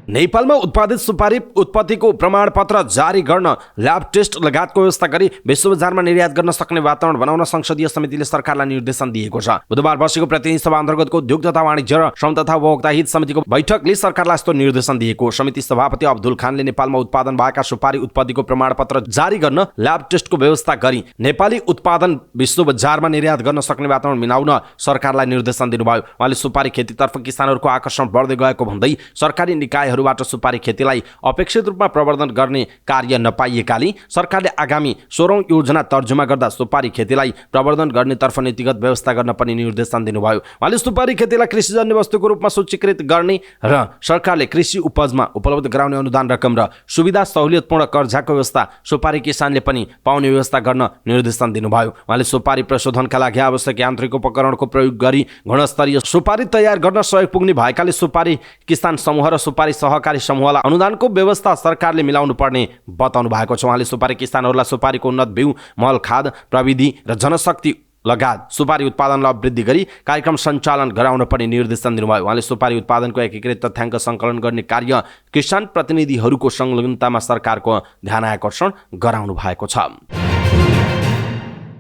नेपालमा उत्पादित सुपारी उत्पत्तिको प्रमाणपत्र जारी गर्न ल्याब टेस्ट लगायतको व्यवस्था गरी विश्व बजारमा निर्यात गर्न सक्ने वातावरण बनाउन संसदीय समितिले सरकारलाई निर्देशन दिएको छ। बुधबार बसेको प्रतिनिधि सभा अन्तर्गतको उद्योग तथा वाणिज्य र श्रम तथा उपभोक्ता हित समितिको बैठकले सरकारलाई यस्तो निर्देशन दिएको। समिति सभापति अब्दुल खानले नेपालमा उत्पादन भएका सुपारी उत्पत्तिको प्रमाणपत्र जारी गर्न ल्याब टेस्टको व्यवस्था गरी नेपाली उत्पादन विश्व बजारमा निर्यात गर्न सक्ने वातावरण मिलाउन सरकारलाई निर्देशन दिनुभयो। उहाँले सुपारी खेतीतर्फ किसानहरूको आकर्षण बढ्दै गएको भन्दै सरकारी निकायहरू बाट सुपारी खेतीलाई अपेक्षित रूपमा प्रवर्धन गर्ने कार्य नपाइएकाले सरकारले आगामी 16औं योजना तर्जुमा गर्दा सुपारी खेतीलाई प्रवर्धन गर्नेतर्फ नीतिगत व्यवस्था गर्न पनि निर्देशन दिनुभयो। उहाँले सुपारी खेतीलाई कृषिजन्य वस्तुको रूपमा सूचीकृत गर्ने र सरकारले कृषि उपजमा उपलब्ध गराउने अनुदान रकम र सुविधा सहुलियतपूर्ण कर्जाको व्यवस्था सुपारी किसानले पनि पाउने व्यवस्था गर्न निर्देशन दिनुभयो। उहाँले सुपारी प्रशोधनका लागि आवश्यक यान्त्रिक उपकरणको प्रयोग गरी गुणस्तरीय सुपारी तयार गर्न सहयोग पुग्ने भएकाले सुपारी किसान समूह र सुपारी सहकारी समूहलाई अनुदानको व्यवस्था सरकारले मिलाउनु पर्ने बताउनु भएको छ। उहाँले सुपारी किसानहरूलाई सुपारीको उन्नत बिउ, मल, खाद, प्रविधि र जनशक्ति लगायत सुपारी उत्पादनलाई वृद्धि गरी कार्यक्रम सञ्चालन गराउन पनि निर्देशन दिनुभयो। उहाँले सुपारी उत्पादनको एकीकृत तथ्याङ्क सङ्कलन गर्ने कार्य किसान प्रतिनिधिहरूको संलग्नतामा सरकारको ध्यान आकर्षण गराउनु भएको छ।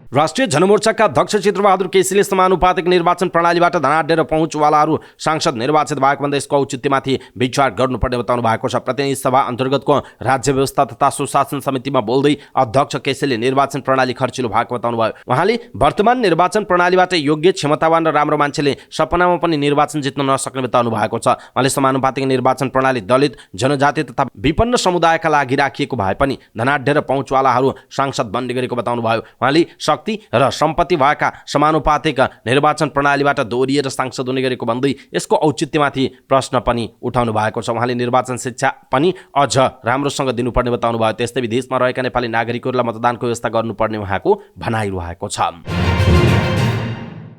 राष्ट्रिय जनमोर्चाका अध्यक्ष चित्रबहादुर केसीले समानुपातिक निर्वाचन प्रणालीबाट धनाढ्य र पहुँचवालाहरू सांसद निर्वाचित भएको भन्दा यसको औचित्यमाथि विचार गर्नुपर्ने बताउनु भएको छ। प्रतिनिधि सभा अन्तर्गतको राज्य व्यवस्था तथा सुशासन समितिमा बोल्दै अध्यक्ष केसीले निर्वाचन प्रणाली खर्चिलो भएको बताउनु भयो। उहाँले वर्तमान निर्वाचन प्रणालीबाट योग्य, क्षमतावान र राम्रो मान्छेले सपनामा पनि निर्वाचन जित्न नसक्ने बताउनु भएको छ। उहाँले समानुपातिक निर्वाचन प्रणाली दलित, जनजाति तथा विपन्न समुदायका लागि राखिएको भए पनि धनाढ्य र पहुँचवालाहरू सांसद बन्ने गरेको बताउनु भयो। उहाँले र सम्पत्ति भएका समानुपातिक निर्वाचन प्रणालीबाट दोहोरिएर सांसद हुने गरेको भन्दै यसको औचित्यमाथि प्रश्न पनि उठाउनु भएको छ। उहाँले निर्वाचन शिक्षा पनि अझ राम्रोसँग दिनुपर्ने बताउनु भयो। त्यस्तै विदेशमा रहेका नेपाली नागरिकहरूलाई मतदानको व्यवस्था गर्नुपर्ने उहाँको भनाइरहेको छ।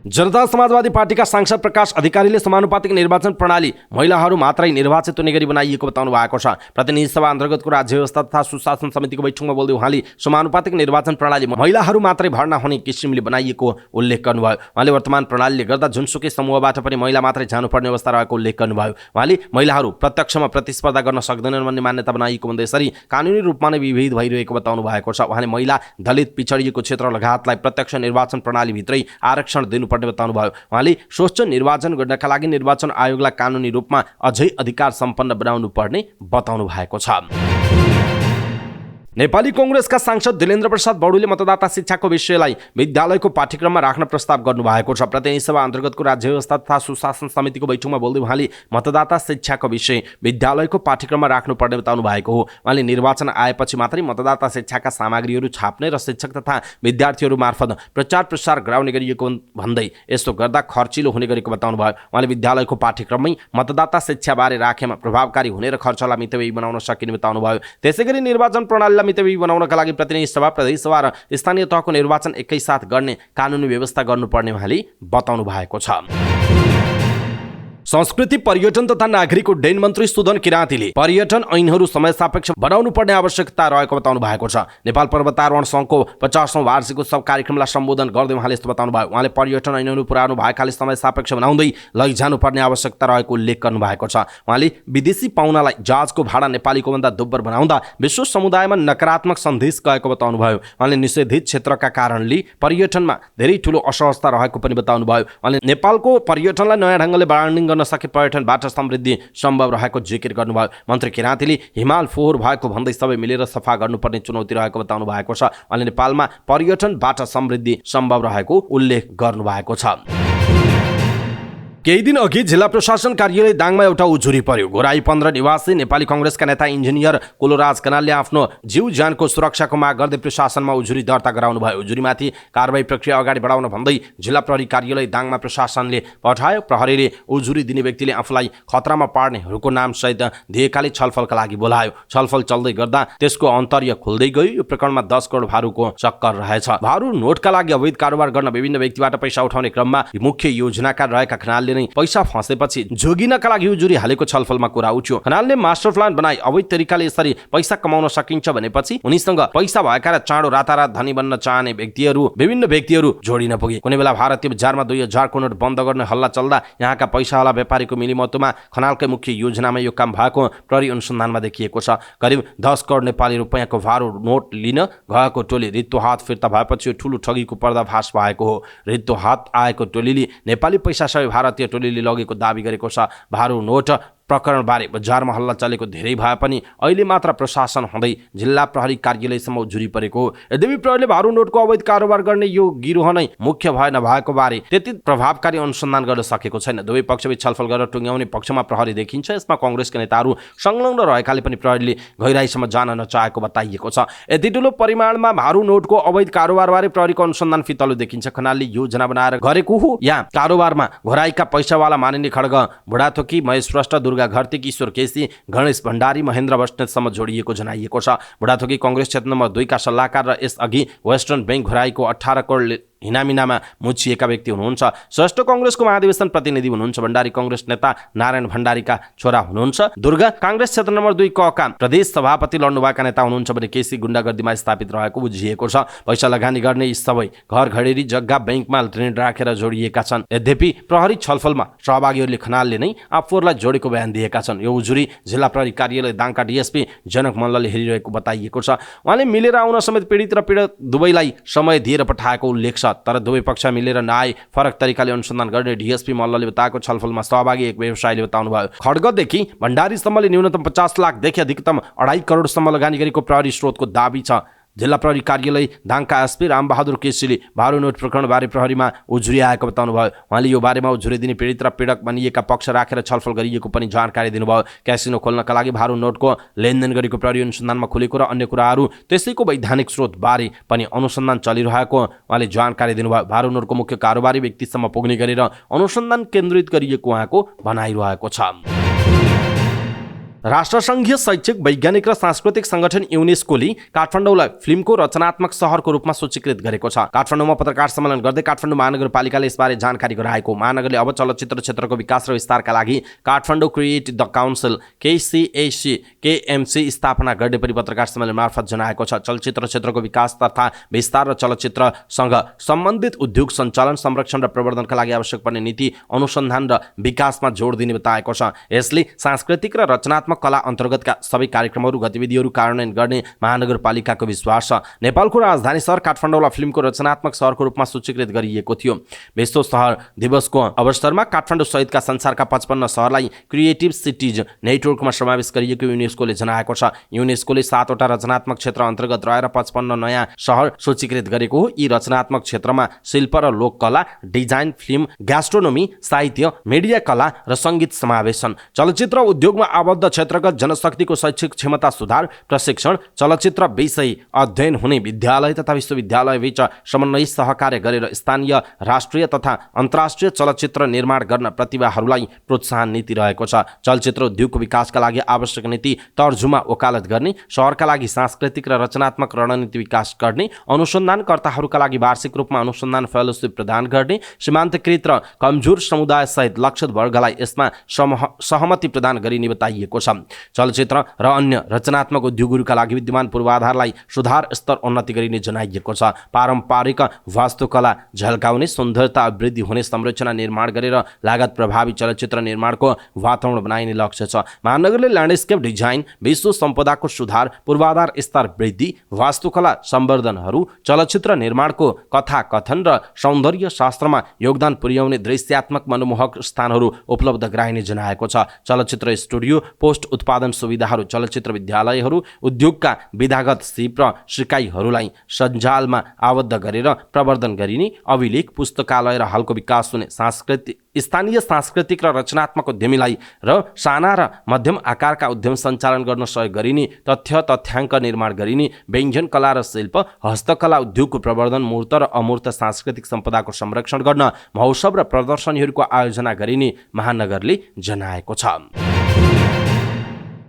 जनता समाजवादी पार्टीका सांसद प्रकाश अधिकारीले समानुपातिक निर्वाचन प्रणाली महिलाहरू मात्रै निर्वाचित हुने गरी बनाइएको बताउनु भएको छ। प्रतिनिधि सभा अन्तर्गतको राज्य व्यवस्था तथा सुशासन समितिको बैठकमा बोल्दै उहाँले समानुपातिक निर्वाचन प्रणाली महिलाहरू मात्रै भर्ना हुने किसिमले बनाइएको उल्लेख गर्नुभयो। उहाँले वर्तमान प्रणालीले गर्दा जुनसुकै समूहबाट पनि महिला मात्रै जानुपर्ने अवस्था रहेको उल्लेख गर्नुभयो। उहाँले महिलाहरू प्रत्यक्षमा प्रतिस्पर्धा गर्न सक्दैनन् भन्ने मान्यता बनाइएको भन्दै यसरी कानुनी रूपमा नै विभेद भइरहेको बताउनु भएको छ। उहाँले महिला, दलित, पिछडिएको क्षेत्र लगायतलाई प्रत्यक्ष निर्वाचन प्रणालीभित्रै आरक्षण दिनु पर्ने बताउनु भयो। उहाँले स्वच्छ निर्वाचन गर्नका लागि निर्वाचन आयोगलाई कानुनी रूपमा अझै अधिकार सम्पन्न बनाउनु पर्ने बताउनु भएको छ। नेपाली कांग्रेसका सांसद दिलेन्द्र प्रसाद बडुले मतदाता शिक्षाको विषयलाई विद्यालयको पाठ्यक्रममा राख्न प्रस्ताव गर्नुभएको छ। प्रतिनिधि सभा अन्तर्गतको राज्य व्यवस्था तथा सुशासन समितिको बैठकमा बोल्दै उहाँले मतदाता शिक्षाको विषय विद्यालयको पाठ्यक्रममा राख्नुपर्ने बताउनु भएको हो। उहाँले निर्वाचन आएपछि मात्रै मतदाता शिक्षाका सामग्रीहरू छाप्ने र शिक्षक तथा विद्यार्थीहरू मार्फत प्रचार प्रसार गराउने गरिएको भन्दै यसो गर्दा खर्चिलो हुने गरेको बताउनु भयो। उहाँले विद्यालयको पाठ्यक्रममै मतदाता शिक्षाबारे राखेमा प्रभावकारी हुने र खर्चलाई मितव्ययी बनाउन सकिने बताउनु भयो। त्यसैगरी निर्वाचन प्रणालीलाई मितव्ययी बनाउनका लागि प्रतिनिधि सभा, प्रदेश सभा र स्थानीय तहको निर्वाचन एकैसाथ गर्ने कानुनी व्यवस्था गर्नुपर्ने उहाँले बताउनु भएको छ। संस्कृति पर्यटन तथा नागरिक उड्डयन मन्त्री सुदन किराँतीले पर्यटन ऐनहरू समय सापेक्ष बनाउनु पर्ने आवश्यकता रहेको बताउनु भएको छ। नेपाल पर्वतारोहण सङ्घको 50औं वार्षिक उत्सव कार्यक्रमलाई सम्बोधन गर्दै उहाँले यस्तो बताउनु भयो। उहाँले पर्यटन ऐनहरू पुरानो भएकाले समय सापेक्ष बनाउँदै लैजानु पर्ने आवश्यकता रहेको उल्लेख गर्नु भएको छ। उहाँले विदेशी पाहुनालाई जहाजको भाडा नेपालीको भन्दा दोब्बर बनाउँदा विश्व समुदायमा नकारात्मक सन्देश गएको बताउनु भयो। उहाँले निषेधित क्षेत्रका कारणले पर्यटनमा धेरै ठूलो असहजता रहेको पनि बताउनु भयो। उहाँले नेपालको पर्यटनलाई नयाँ ढङ्गले ब्रान्डिङ गर्न सके पर्यटनबाट समृद्धि सम्भव रहेको जिकिर गर्नुभयो। मन्त्री किराँतीले हिमाल फोहोर भएको भन्दै सबै मिलेर सफा गर्नुपर्ने चुनौती रहेको बताउनु भएको छ। उहाँले नेपालमा पर्यटनबाट समृद्धि सम्भव रहेको उल्लेख गर्नुभएको छ। केही दिन अघि जिल्ला प्रशासन कार्यालय दाङमा एउटा उजुरी पर्यो। घोराई 15 निवासी नेपाली कांग्रेसका नेता इन्जिनियर कुलोराज कनालले आफ्नो जीव ज्यानको सुरक्षाको माग गर्दै प्रशासनमा उजुरी दर्ता गराउनु भयो। उजुरीमाथि कारबाही प्रक्रिया अगाडि बढाउन भन्दै जिल्ला प्रहरी कार्यालय दाङमा प्रशासनले पठायो। प्रहरीले उजुरी दिने व्यक्तिले आफूलाई खतरामा पार्नेहरूको नाम सहित दिएकाले छलफलका लागि बोलायो। छलफल चल्दै गर्दा त्यसको अन्तर्य खुल्दै गयो। यो प्रकरणमा 10 करोड भारूको चक्कर रहेछ। भारू नोटका लागि अवैध कारोबार गर्न विभिन्न व्यक्तिबाट पैसा उठाउने क्रममा मुख्य योजनाकार रहेका खनालले नै पैसा फसेपछि जोगिनका लागि उजुरी हालेको छलफलमा कुरा उठ्यो। खनालले मास्टर प्लान बनाई अवैध तरिकाले यसरी पैसा कमाउन सकिन्छ भनेपछि उनीसँग पैसा भएका र चाँडो रातारात धनी बन्न चाहने विभिन्न व्यक्तिहरू जोडिन पुगे। कुनै बेला भारतीय बजारमा 2000 को नोट बन्द गर्ने हल्ला चल्दा यहाँका पैसावाला व्यापारीको मिलिमतोमा खनालकै मुख्य योजनामा यो काम भएको प्रहरी अनुसन्धानमा देखिएको छ। करिब 10 करोड नेपाली रुपैयाँको भारू नोट लिन गएको टोली रित्तो हात फिर्ता भएपछि ठूलो ठगीको पर्दाफास भएको हो। रित्तो हात आएको टोलीले नेपाली पैसा सबै भारतीय टोलीले लगेको दाबी गरेको छ। भारू नोट प्रकरणबारे बजारमा हल्ला चलेको धेरै भए पनि अहिले मात्र प्रशासन हुँदै जिल्ला प्रहरी कार्यालयसम्म उजुरी परेको हो। यद्यपि प्रहरीले भारू नोटको अवैध कारोबार गर्ने यो गिरोह नै मुख्य भए नभएको बारे त्यति प्रभावकारी अनुसन्धान गर्न सकेको छैन। दुवै पक्षबीच छलफल गरेर टुङ्ग्याउने पक्षमा प्रहरी देखिन्छ। यसमा कांग्रेसका नेताहरू संलग्न रहेकाले पनि प्रहरीले गहिराईसम्म जान नचाहेको बताइएको छ। यति ठूलो परिमाणमा भारू नोटको अवैध कारोबारबारे प्रहरीको अनुसन्धान फितलो देखिन्छ। खनालले योजना बनाएर गरेको हो या कारोबारमा घोराईका पैसावाला मानिने खड्ग बुढाथोकी महेश श्रेष्ठ घरती किशोर केसी गणेश भण्डारी महेन्द्र बस्नेतसम्म जोडिएको जनाइएको छ। बुढाथोकी कांग्रेस क्षेत्र नम्बर 2 का सल्लाहकार र यसअघि वेस्टर्न बैंक घोराईको 18 करोड हिनामिनामा मुछिएका व्यक्ति हुनुहुन्छ। श्रेष्ठ कांग्रेसको महाधिवेशन प्रतिनिधि हुनुहुन्छ। भण्डारी कांग्रेस नेता नारायण भण्डारीका छोरा हुनुहुन्छ। दुर्गा कांग्रेस क्षेत्र नम्बर 2 का प्रदेश सभापति लड्नुभएका नेता हुनुहुन्छ भने केसी गुण्डागर्दीमा स्थापित रहेको बुझिएको छ। पैसा लगानी गर्ने यी सबै घर घडेरी जग्गा बैंकमा ऋण राखेर जोडिएका छन्। यद्यपि प्रहरी छलफलमा सहभागीहरूले खनालले नै आफूहरूलाई जोडेको बयान दिएका छन्। यो उजुरी जिल्ला प्रहरी कार्यालय दाङका डीएसपी जनक मल्लले हेरिरहेको बताइएको छ। उहाँले मिलेर आउन समेत पीडित र पीडित दुवैलाई समय दिएर पठाएको उल्लेख छ। तर दुवै पक्ष मिलेर नआए फरक तरिकाले अनुसन्धान गर्ने डीएसपी मल्लले बताएको छलफलमा सहभागी एक व्यवसायीले बताउनु भयो। खड्गदेखि भण्डारीसम्मले न्यूनतम 50 लाखदेखि अधिकतम 2.5 करोडसम्म लगानी गरेको प्रहरी स्रोतको दाबी छ। जिल्ला प्रहरी कार्यालय दाङका एसपी रामबहादुर केसीले भारू नोट प्रकरणबारे प्रहरीमा उजुरी आएको बताउनु भयो। उहाँले यो बारेमा उजुरी दिने पीडित र पीडक बनिएका पक्ष राखेर छलफल गरिएको पनि जानकारी दिनुभयो। क्यासिनो खोल्नका लागि भारू नोटको लेनदेन गरेको प्रहरी अनुसन्धानमा खुलेको र अन्य कुराहरू त्यसैको वैधानिक स्रोतबारे पनि अनुसन्धान चलिरहेको उहाँले जानकारी दिनुभयो। भारू नोटको मुख्य कारोबारी व्यक्तिसम्म पुग्ने गरेर अनुसन्धान केन्द्रित गरिएको उहाँको भनाइरहेको छ। राष्ट्रसङ्घीय शैक्षिक वैज्ञानिक र सांस्कृतिक संगठन युनेस्कोले काठमाडौँलाई फिल्मको रचनात्मक सहरको रूपमा सूचीकृत गरेको छ। काठमाडौँमा पत्रकार सम्मेलन गर्दै काठमाडौँ महानगरपालिकाले यसबारे जानकारी गराएको। महानगरले अब चलचित्र क्षेत्रको विकास र विस्तारका लागि Kathmandu create the council KCAC स्थापना गर्ने पनि पत्रकार सम्मेलन मार्फत जनाएको छ। चलचित्र क्षेत्रको विकास तथा विस्तार र चलचित्रसँग सम्बन्धित उद्योग सञ्चालन संरक्षण र प्रवर्धनका लागि आवश्यक पर्ने नीति अनुसन्धान र विकासमा जोड दिने बताएको छ। यसले सांस्कृतिक र रचनात्मक कला अन्तर्गतका सबै कार्यक्रमहरू गतिविधिहरू कार्यान्वयन गर्ने महानगरपालिकाको विश्वास छ। नेपालको राजधानी सहर काठमाडौँलाई फिल्मको रचनात्मक सहरको रूपमा सूचीकृत गरिएको थियो। विश्व सहर दिवसको अवसरमा काठमाडौँ सहितका संसारका 55 सहरलाई क्रिएटिभ सिटिज नेटवर्कमा समावेश गरिएको युनेस्कोले जनाएको छ। युनेस्कोले 7 वटा रचनात्मक क्षेत्र अन्तर्गत रहेर 55 नयाँ सहर सूचीकृत गरेको हो। यी रचनात्मक क्षेत्रमा शिल्प र लोककला, डिजाइन, फिल्म, ग्यास्ट्रोनोमी, साहित्य, मिडिया कला र सङ्गीत समावेश छन्। चलचित्र उद्योगमा आबद्ध क्षेत्रगत जनशक्तिको शैक्षिक क्षमता सुधार, प्रशिक्षण, चलचित्र विषय अध्ययन हुने विद्यालय तथा विश्वविद्यालय बीच समन्वय सहकार्य गरेर स्थानीय, राष्ट्रिय तथा अन्तर्राष्ट्रिय चलचित्र निर्माण गर्न प्रतिभाहरूलाई प्रोत्साहन नीति रहेको छ। चलचित्र उद्योगको विकासका लागि आवश्यक नीति तर्जुमा वकालत गर्ने, शहरका लागि सांस्कृतिक र रचनात्मक रणनीति विकास गर्ने, अनुसन्धानकर्ताहरूका लागि वार्षिक रूपमा अनुसन्धान फेलोशिप प्रदान गर्ने, सीमान्तकृत र कमजोर समुदाय सहित लक्षित वर्गलाई यसमा सहमति प्रदान गरिने बताइएको छ। चलचित्र र अन्य रचनात्मक उद्योगहरूका लागि विद्यमान पूर्वाधारलाई सुधार स्तर उन्नति गरिने जनाइएको छ। पारम्परिक वास्तुकला झल्काउने, सुन्दरता वृद्धि हुने संरचना निर्माण गरेर लागत प्रभावी चलचित्र निर्माणको वातावरण बनाइने लक्ष्य छ। महानगरले ल्यान्डस्केप डिजाइन, विश्व सम्पदाको सुधार, पूर्वाधार स्तर वृद्धि, वास्तुकला सम्वर्धनहरू, चलचित्र निर्माणको कथा कथन र सौन्दर्य शास्त्रमा योगदान पुर्याउने दृश्यात्मक मनमोहक स्थानहरू उपलब्ध गराइने जनाएको छ। चलचित्र स्टुडियो, पोस्ट उत्पादन सुविधाहरू, चलचित्र विद्यालयहरू, उद्योगका विधागत सिप र सिकाइहरूलाई सञ्जालमा आबद्ध गरेर प्रवर्धन गरिने, अभिलेख, पुस्तकालय र हालको विकास हुने स्थानीय सांस्कृतिक र रचनात्मक उद्यमीलाई र साना र मध्यम आकारका उद्यम सञ्चालन गर्न सहयोग गरिने, तथ्याङ्क निर्माण गरिने, व्यञ्जन कला र शिल्प, हस्तकला उद्योगको प्रवर्धन, मूर्त र अमूर्त सांस्कृतिक सम्पदाको संरक्षण गर्न महोत्सव र प्रदर्शनीहरूको आयोजना गरिने महानगरले जनाएको छ।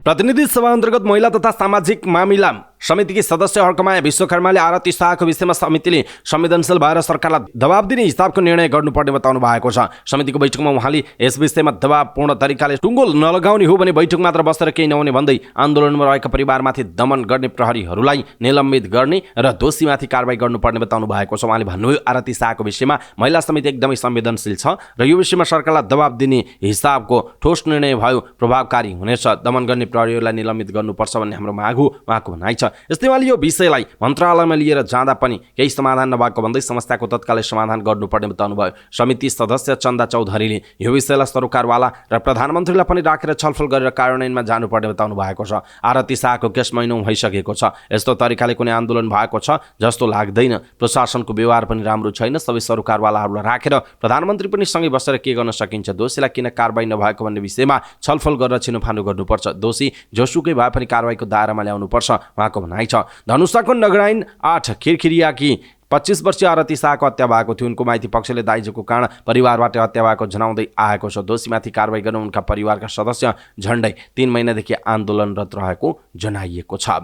प्रतिनिधि सभा अन्तर्गत महिला तथा सामाजिक मामिला समितिकी सदस्य हर्कमाया विश्वकर्माले आरती शाहको विषयमा समितिले संवेदनशील भएर सरकारलाई दबाब दिने हिसाबको निर्णय गर्नुपर्ने बताउनु भएको छ। समितिको बैठकमा उहाँले यस विषयमा दबाबपूर्ण तरिकाले टुङ्गो नलगाउने हो भने बैठक मात्र बसेर केही नहुने भन्दै आन्दोलनमा रहेका परिवारमाथि दमन गर्ने प्रहरीहरूलाई निलम्बित गर्ने र दोषीमाथि कारबाही गर्नुपर्ने बताउनु भएको छ। उहाँले भन्नुभयो, आरती शाहको विषयमा महिला समिति एकदमै संवेदनशील छ र यो विषयमा सरकारलाई दबाब दिने हिसाबको ठोस निर्णय भयो प्रभावकारी हुनेछ। दमन गर्ने प्रहरीहरूलाई निलम्बित गर्नुपर्छ भन्ने हाम्रो माग हो, उहाँको भनाइ छ। यस्तै उहाँले यो विषयलाई मन्त्रालयमा लिएर जाँदा पनि केही समाधान नभएको भन्दै समस्याको तत्कालै समाधान गर्नुपर्ने बताउनुभयो। समिति सदस्य चन्दा चौधरीले यो विषयलाई सरकारवाला र प्रधानमन्त्रीलाई पनि राखेर छलफल गरेर कार्यान्वयनमा जानुपर्ने बताउनु भएको छ। आरती शाहको केस महिनौँ भइसकेको छ। यस्तो तरिकाले कुनै आन्दोलन भएको छ जस्तो लाग्दैन। प्रशासनको व्यवहार पनि राम्रो छैन। सबै सरकारवालाहरूलाई राखेर प्रधानमन्त्री पनि सँगै बसेर के गर्न सकिन्छ, दोषीलाई किन कारबाही नभएको भन्ने विषयमा छलफल गरेर छिनोफानो गर्नुपर्छ। दोषी जोसुकै भए पनि कारबाहीको दायरामा ल्याउनुपर्छ, उहाँको भनाइ छ। धनुषाको नगराइन 8 खिरखिरियाकी 25 वर्षीय आरती शाहको हत्या भएको थियो। उनको माइती पक्षले दाइजोको कारण परिवारबाट हत्या भएको जनाउँदै आएको छ। दोषीमाथि कारबाही गर्न उनका परिवारका सदस्य झन्डै 3 महिनादेखि आन्दोलनरत रहेको जनाइएको छ।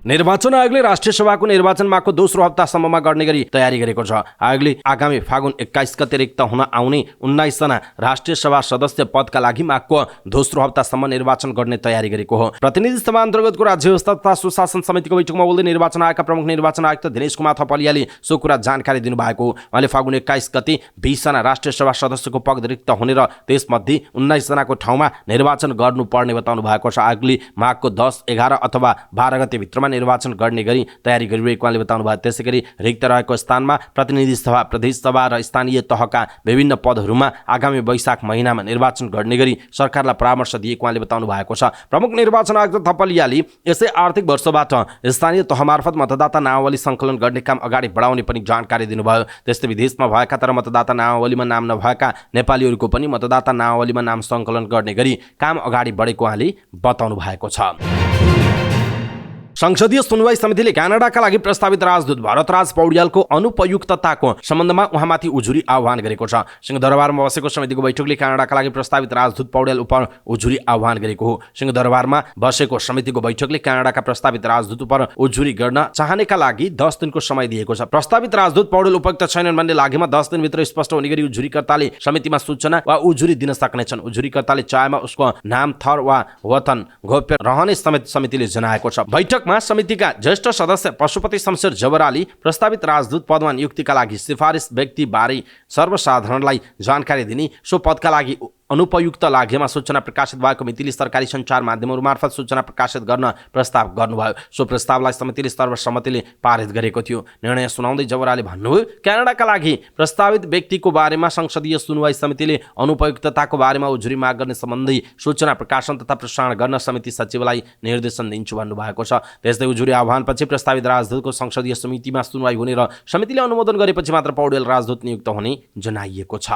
निर्वाचन आयोगले राष्ट्रिय सभाको निर्वाचन माघको दोस्रो हप्तासम्ममा गर्ने गरी तयारी गरेको छ। आयोगले आगामी फागुन 21 गते रिक्त हुन आउने 19 जना राष्ट्रिय सभा सदस्य पदका लागि माघको दोस्रो हप्तासम्म निर्वाचन गर्ने तयारी गरेको हो। प्रतिनिधि सभा अन्तर्गतको राज्य व्यवस्था तथा सुशासन समितिको बैठकमा बोल्दै निर्वाचन आयोगका प्रमुख निर्वाचन आयुक्त दिनेश कुमार थपलियाले सो कुरा जानकारी दिनुभएको हो। उहाँले फागुन 21 गते 20 जना राष्ट्रिय सभा सदस्यको पद रिक्त हुने र त्यसमध्ये 19 जनाको ठाउँमा निर्वाचन गर्नुपर्ने बताउनु भएको छ। आयोगले माघको 10, 11 अथवा 12 गते भित्रमा निर्वाचन गर्ने गरी तयारी गरिरहेको उहाँले बताउनु भयो। त्यसैगरी रिक्त रहेको स्थानमा प्रतिनिधि सभा, प्रदेश सभा र स्थानीय तहका विभिन्न पदहरूमा आगामी वैशाख महिनामा निर्वाचन गर्ने गरी सरकारलाई परामर्श दिएको उहाँले बताउनु भएको छ। प्रमुख निर्वाचन आयुक्त थपलियाले यसै आर्थिक वर्षबाट स्थानीय तह मार्फत मतदाता नामावली सङ्कलन गर्ने काम अगाडि बढाउने पनि जानकारी दिनुभयो। त्यस्तै विदेशमा भएका तर मतदाता नामावलीमा नाम नभएका नेपालीहरूको पनि मतदाता नामावलीमा नाम सङ्कलन गर्ने गरी काम अगाडि बढेको उहाँले बताउनु भएको छ। संसदीय सुनवाई समितिले क्यानाडाका लागि प्रस्तावित राजदूत भरतराज पौड्यालको अनुपयुक्तताको सम्बन्धमा उहाँमाथि उजुरी आह्वान गरेको छ। सिंहदरबारमा बसेको समितिको बैठकले क्यानाडाका लागि प्रस्तावित राजदूत पौड्याल उप उजुरी आह्वान गरेको हो। सिंहदरबारमा बसेको समितिको बैठकले क्यानाडाका प्रस्तावित राजदूत उप उजुरी गर्न चाहनेका लागि 10 दिनको समय दिएको छ। प्रस्तावित राजदूत पौड्याल उपयुक्त छैनन् भन्ने लागेमा 10 दिनभित्र स्पष्ट हुने गरी उजुरीकर्ताले समितिमा सूचना वा उजुरी दिन सक्नेछन्। उजुरीकर्ताले चाहेमा उसको नाम, थर वा वतन गोप्य रहने समेत समितिले जनाएको छ। बैठकमा समितिका ज्येष्ठ सदस्य पशुपति शमशेर जबराले प्रस्तावित राजदूत पदमा नियुक्तिका लागि सिफारिस व्यक्ति बारे सर्वसाधारणलाई जानकारी दिने, सो पदका लागि अनुपयुक्त लागेमा सूचना प्रकाशित भएको मितिले सरकारी सञ्चार माध्यमहरू मार्फत सूचना प्रकाशित गर्न प्रस्ताव गर्नुभयो। सो प्रस्तावलाई समितिले सर्वसम्मतिले पारित गरेको थियो। निर्णय सुनाउँदै जबराले भन्नुभयो, क्यानाडाका लागि प्रस्तावित व्यक्तिको बारेमा संसदीय सुनवाई समितिले अनुपयुक्तताको बारेमा उजुरी माग गर्ने सम्बन्धी सूचना प्रकाशन तथा प्रसारण गर्न समिति सचिवलाई निर्देशन दिन्छु भन्नुभएको छ। त्यस्तै उजुरी आह्वानपछि प्रस्तावित राजदूतको संसदीय समितिमा सुनवाई हुने र समितिले अनुमोदन गरेपछि मात्र पौड्याल राजदूत नियुक्त हुने जनाइएको छ।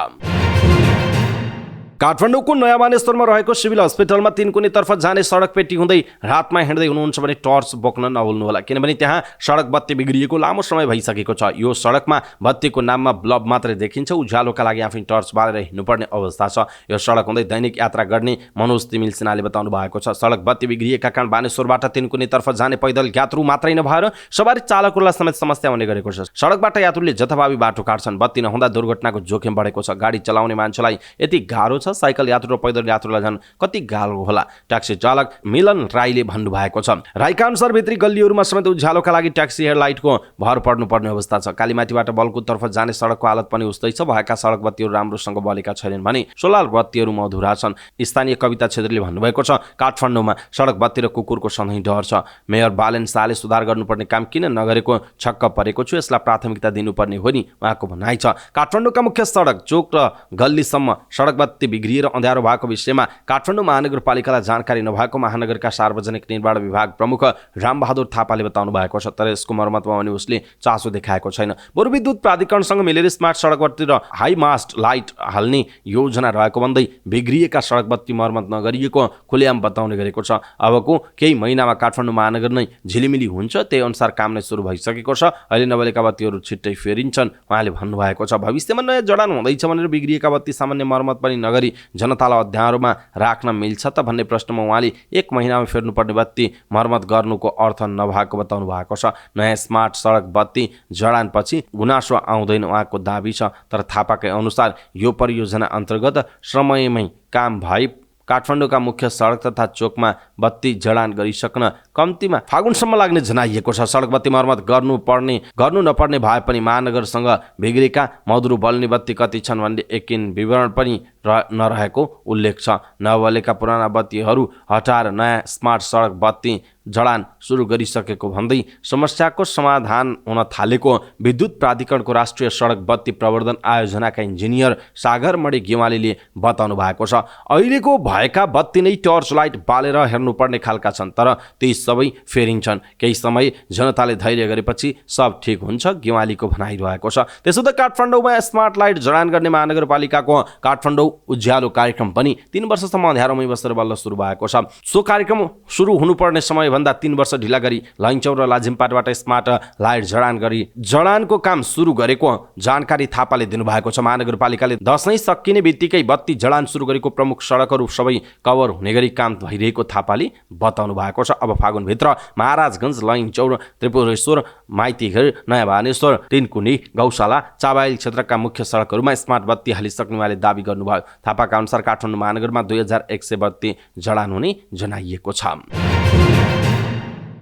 काठमाडौँको नयाँ मानेश्वरमा रहेको सिभिल अस्पतालमा तीनकुनेतर्फ जाने सडक पेटी हुँदै रातमा हिँड्दै हुनुहुन्छ भने टर्च बोक्न नभुल्नुहोला, किनभने त्यहाँ सडक बत्ती बिग्रिएको लामो समय भइसकेको छ। यो सडकमा बत्तीको नाममा बल्ब मात्रै देखिन्छ, उज्यालोका लागि आफै टर्च बालेर हिँड्नुपर्ने अवस्था छ। यो सडक हुँदै दैनिक यात्रा गर्ने मनोज तिमिल सिन्हाले बताउनु भएको छ। सडक बत्ती बिग्रिएका कारण बानेश्वरबाट तीनकुनेतर्फ जाने पैदल यात्रु मात्रै नभएर सवारी चालकहरूलाई समेत समस्या हुने गरेको छ। सडकबाट यात्रुले जथाभावी बाटो काट्छन्। बत्ती नहुँदा दुर्घटनाको जोखिम बढेको छ। गाडी चलाउने मान्छेलाई यति गाह्रो छ, साइकल यात्रु र पैदल यात्रुलाई झन् कति गाह्रो होला, ट्याक्सी चालक मिलन राईले भन्नुभएको छ। राईका अनुसार भित्री गल्लीहरूमा समेत उज्यालोका लागि ट्याक्सी हेडलाइटको भर पर्नुपर्ने अवस्था छ। कालीमाटीबाट बल्कुतर्फ जाने सडकको हालत पनि उस्तै छ। भएका सडक बत्तीहरू राम्रोसँग बलेका छैनन् भने सोलर बत्तीहरू मधुरा छन्। स्थानीय कविता छेत्रीले भन्नुभएको छ, काठमाडौँमा सडक बत्ती र कुकुरको सधैँ डर छ। मेयर बालेन शाहले सुधार गर्नुपर्ने काम किन नगरेको छक्क परेको छु, यसलाई प्राथमिकता दिनुपर्ने हो नि उहाँको भनाइ छ। काठमाडौँका मुख्य सडक चोक र गल्लीसम्म सडक बत्ती बिग्रिएर अँध्यारो भएको विषयमा काठमाडौँ महानगरपालिकालाई जानकारी नभएको महानगरका सार्वजनिक निर्माण विभाग प्रमुख रामबहादुर थापाले बताउनु भएको छ। तर यसको मर्मतमा भने उसले चासो देखाएको छैन। बरु विद्युत प्राधिकरणसँग मिलेर स्मार्ट सडक बत्ती र हाई मास्ट लाइट हाल्ने योजना रहेको भन्दै बिग्रिएका सडक बत्ती मर्मत नगरिएको खुलेआम बताउने गरेको छ। अबको केही महिनामा काठमाडौँ महानगर नै झिलिमिली हुन्छ, त्यही अनुसार काम नै सुरु भइसकेको छ। अहिले नबलेका बत्तीहरू छिट्टै फेरिन्छन् उहाँले भन्नुभएको छ। भविष्यमा नयाँ जडान हुँदैछ भनेर बिग्रिएका बत्ती सामान्य मर्मत पनि नगरी जनतालाई अँध्यारोमा राख्न मिल्छ त भन्ने प्रश्नमा उहाँले 1 महिनामा फेर्नुपर्ने बत्ती मर्मत गर्नुको अर्थ नभएको बताउनु भएको छ। नयाँ स्मार्ट सडक बत्ती जडानपछि गुनासो आउँदैन उहाँको दाबी छ। तर थापाकै अनुसार यो परियोजना अन्तर्गत समयमै काम भए काठमाडौँका मुख्य सडक तथा चोकमा बत्ती जडान गरिसक्न कम्तीमा फागुनसम्म लाग्ने जनाइएको छ। सडक बत्ती मर्मत गर्नु नपर्ने भए पनि महानगरसँग बिग्रेका मधुरो बल्ने बत्ती कति छन् भन्ने एकिन विवरण पनि नरहेको उल्लेख छ। नबलेका पुराना बत्तीहरू हटाएर नयाँ स्मार्ट सडक बत्ती जडान सुरु गरिसकेको भन्दै समस्याको समाधान हुन थालेको विद्युत प्राधिकरणको राष्ट्रिय सडक बत्ती प्रवर्धन आयोजनाका इन्जिनियर सागर मणि गेवालीले बताउनु भएको छ। अहिलेको भएका बत्ती नै टर्च लाइट बालेर हेर्नुपर्ने खालका छन्, तर ती सबै फेरिन्छन्। केही समय जनताले धैर्य गरेपछि सब ठिक हुन्छ, गेवालीको भनाइरहेको छ। त्यसो त काठमाडौँमा स्मार्ट लाइट जडान गर्ने महानगरपालिकाको काठमाडौँ उज्यालो कार्यक्रम पनि 3 वर्षसम्म अँध्यारोमै बसेर बल्ल सुरु भएको छ। सो कार्यक्रम सुरु हुनुपर्ने समय भन्दा 3 वर्ष ढिला गरी लैनचौर र लाजिमपाटबाट स्मार्ट लाइट जडानको काम सुरु गरेको जानकारी थापाले दिनुभएको छ। महानगरपालिकाले दशैं सकिने बित्तिकै बत्ती जडान सुरु गरेको प्रमुख सडकहरू सबै कभर हुने गरी काम भइरहेको थापाले बताउनु भएको छ। अब फागुनभित्र महाराजगञ्ज, लैनचौर, त्रिपुरेश्वर, माइतीघर, नयाँ भानेश्वर, तीनकुने, गौशाला, चाबाइल क्षेत्रका मुख्य सडकहरूमा स्मार्ट बत्ती हालिसक्ने उहाँले दावी गर्नुभयो। थापाका अनुसार काठमाडौँ महानगरमा 2100 बत्ती जडान हुने जनाइएको छ।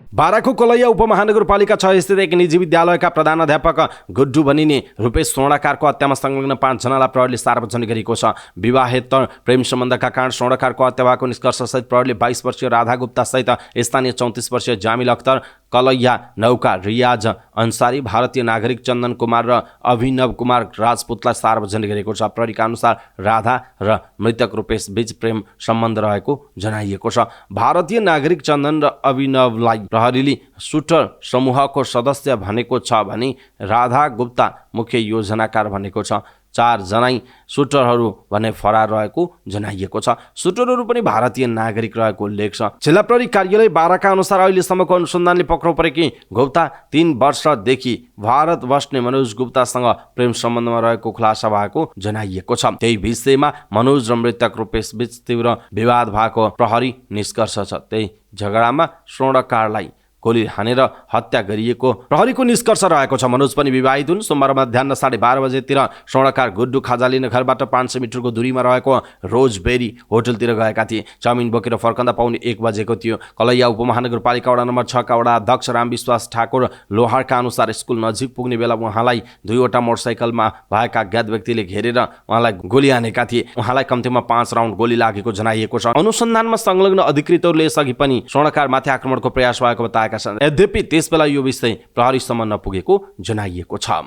बाराको कलैया उपमहानगरपालिका 6 स्थित एक निजी विद्यालयका प्रधानाध्यापक गुड्डु भनिने रूपेश स्वर्णकारको हत्यामा संलग्न 5 जनालाई प्रहरीले सार्वजनिक गरेको छ। विवाहेतर प्रेम सम्बन्धका कारण स्वर्णकारको हत्या भएको निष्कर्षसहित प्रहरीले 22 वर्षीय राधा गुप्ता सहित स्थानीय 34 वर्षीय जामिल अख्तर, कलैया नौका रियाज अन्सारी, भारतीय नागरिक चन्दन कुमार र अभिनव कुमार राजपूतलाई सार्वजनिक गरेको छ। प्रहरीका अनुसार राधा र मृतक रूपेश बीच प्रेम सम्बन्ध रहेको जनाइएको छ। भारतीय नागरिक चन्दन र अभिनवलाई प्रहरीले सुटर समूहको सदस्य भनेको छ भने राधा गुप्ता मुख्य योजनाकार भनेको छ। 4 जनै सुटरहरू भने फरार रहेको जनाइएको छ। सुटरहरू पनि भारतीय नागरिक रहेको उल्लेख छ। जिल्ला प्रहरी कार्यालय बाराका अनुसार अहिलेसम्मको अनुसन्धानले पक्राउ परेकी गुप्ता 3 वर्षदेखि भारत बस्ने मनोज गुप्तासँग प्रेम सम्बन्धमा रहेको खुलासा भएको जनाइएको छ। त्यही विषयमा मनोज र मृतक रूपेश बीच तीव्र विवाद भएको प्रहरी निष्कर्ष छ। त्यही झगडामा स्वर्णकारलाई गोली हानेर हत्या गरिएको प्रहरीको निष्कर्ष रहेको छ। मनोज पनि विवाहित हुन्। सोमबार मध्याह 12:30 बजेतिर स्वर्णकार गुड्डु खाजा लिन घरबाट 500 मिटरको दूरीमा रहेको रोजबेरी होटलतिर गएका थिए। चाउमिन बोकेर फर्कँदा पाउने 1 बजेको थियो। कलैया उपमहानगरपालिका वडा नम्बर 6 का वडा अध्यक्ष रामविश्वास ठाकुर लोहारका अनुसार स्कुल नजिक पुग्ने बेला उहाँलाई 2वटा मोटरसाइकलमा भएका अज्ञात व्यक्तिले घेरेर उहाँलाई गोली हानेका थिए। उहाँलाई कम्तीमा 5 राउन्ड गोली लागेको जनाइएको छ। अनुसन्धानमा संलग्न अधिकृतहरूले यसअघि पनि स्वर्णकारमाथि आक्रमणको प्रयास भएको बताएका छन्। यद्यपि त्यसबेला यो विषय प्रहरीसम्म नपुगेको जनाइएको छ।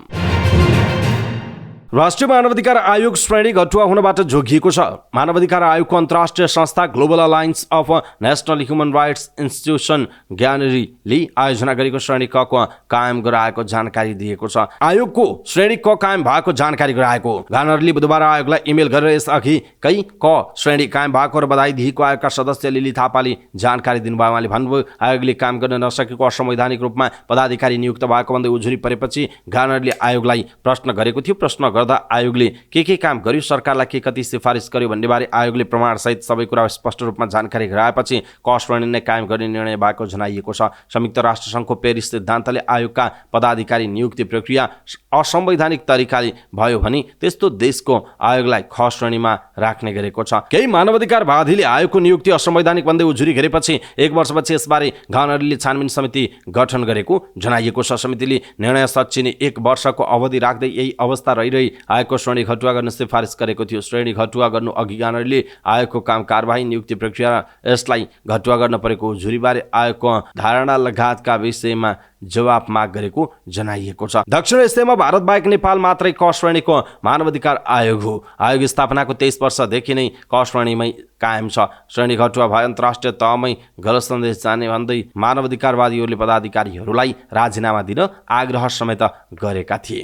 राष्ट्रिय मानवाधिकार आयोग श्रेणी घटुवा हुनबाट जोगिएको छ। मानवाधिकार आयोगको अन्तर्राष्ट्रिय संस्था global alliance of national human rights institution ग्यानरीले आयोजना गरेको श्रेणी क कायम गराएको जानकारी दिएको छ। आयोगको श्रेणी क कायम भएको जानकारी गराएको ग्यानरीले बुधबार आयोगलाई इमेल गरेर यसअघि क श्रेणी कायम भएको र बधाई दिएको आयोगका सदस्य लिली थापाले जानकारी दिनुभयो। उहाँले भन्नुभयो, आयोगले काम गर्न नसकेको असंवैधानिक रूपमा पदाधिकारी नियुक्त भएको भन्दै उजुरी परेपछि ग्यानरीले आयोगलाई प्रश्न गरेको थियो। प्रश्न गर्दा आयोगले के काम गर्यो, सरकारलाई के कति सिफारिस गर्यो भन्ने बारे आयोगले प्रमाणसहित सबै कुरा स्पष्ट रूपमा जानकारी गराएपछि क श्रेणी नै कायम गर्ने निर्णय भएको जनाइएको छ। संयुक्त राष्ट्र सङ्घको पेरिस सिद्धान्तले आयोगका पदाधिकारी नियुक्ति प्रक्रिया असंवैधानिक तरिकाले भयो भने त्यस्तो देशको आयोगलाई ख श्रेणीमा राख्ने गरेको छ। केही मानवाधिकारवादीले आयोगको नियुक्ति असंवैधानिक भन्दै उजुरी गरेपछि 1 वर्षपछि यसबारे ग्यानरीले छानबिन समिति गठन गरेको जनाइएको छ। समितिले निर्णय सच्चिने 1 वर्षको अवधि राख्दै यही अवस्था रहिरही आयोगको श्रेणी घटुवा गर्न सिफारिस गरेको थियो। श्रेणी घटुवा गर्नु अघि ग्यानरीले आयोगको काम कारबाही नियुक्ति प्रक्रिया यसलाई घटुवा गर्न परेको उजुरीबारे आयोगको धारणा लगायतका विषयमा जवाफ माग गरेको जनाइएको छ। दक्षिण एसियामा भारत बाहेक नेपाल मात्रै क श्रेणीको मानवाधिकार आयोग हो। आयोग स्थापनाको 23 वर्षदेखि नै क श्रेणीमै कायम छ। श्रेणी घटुवा भए अन्तर्राष्ट्रिय तहमै गलत सन्देश जाने भन्दै मानवाधिकारवादीहरूले पदाधिकारीहरूलाई राजीनामा दिन आग्रह समेत गरेका थिए।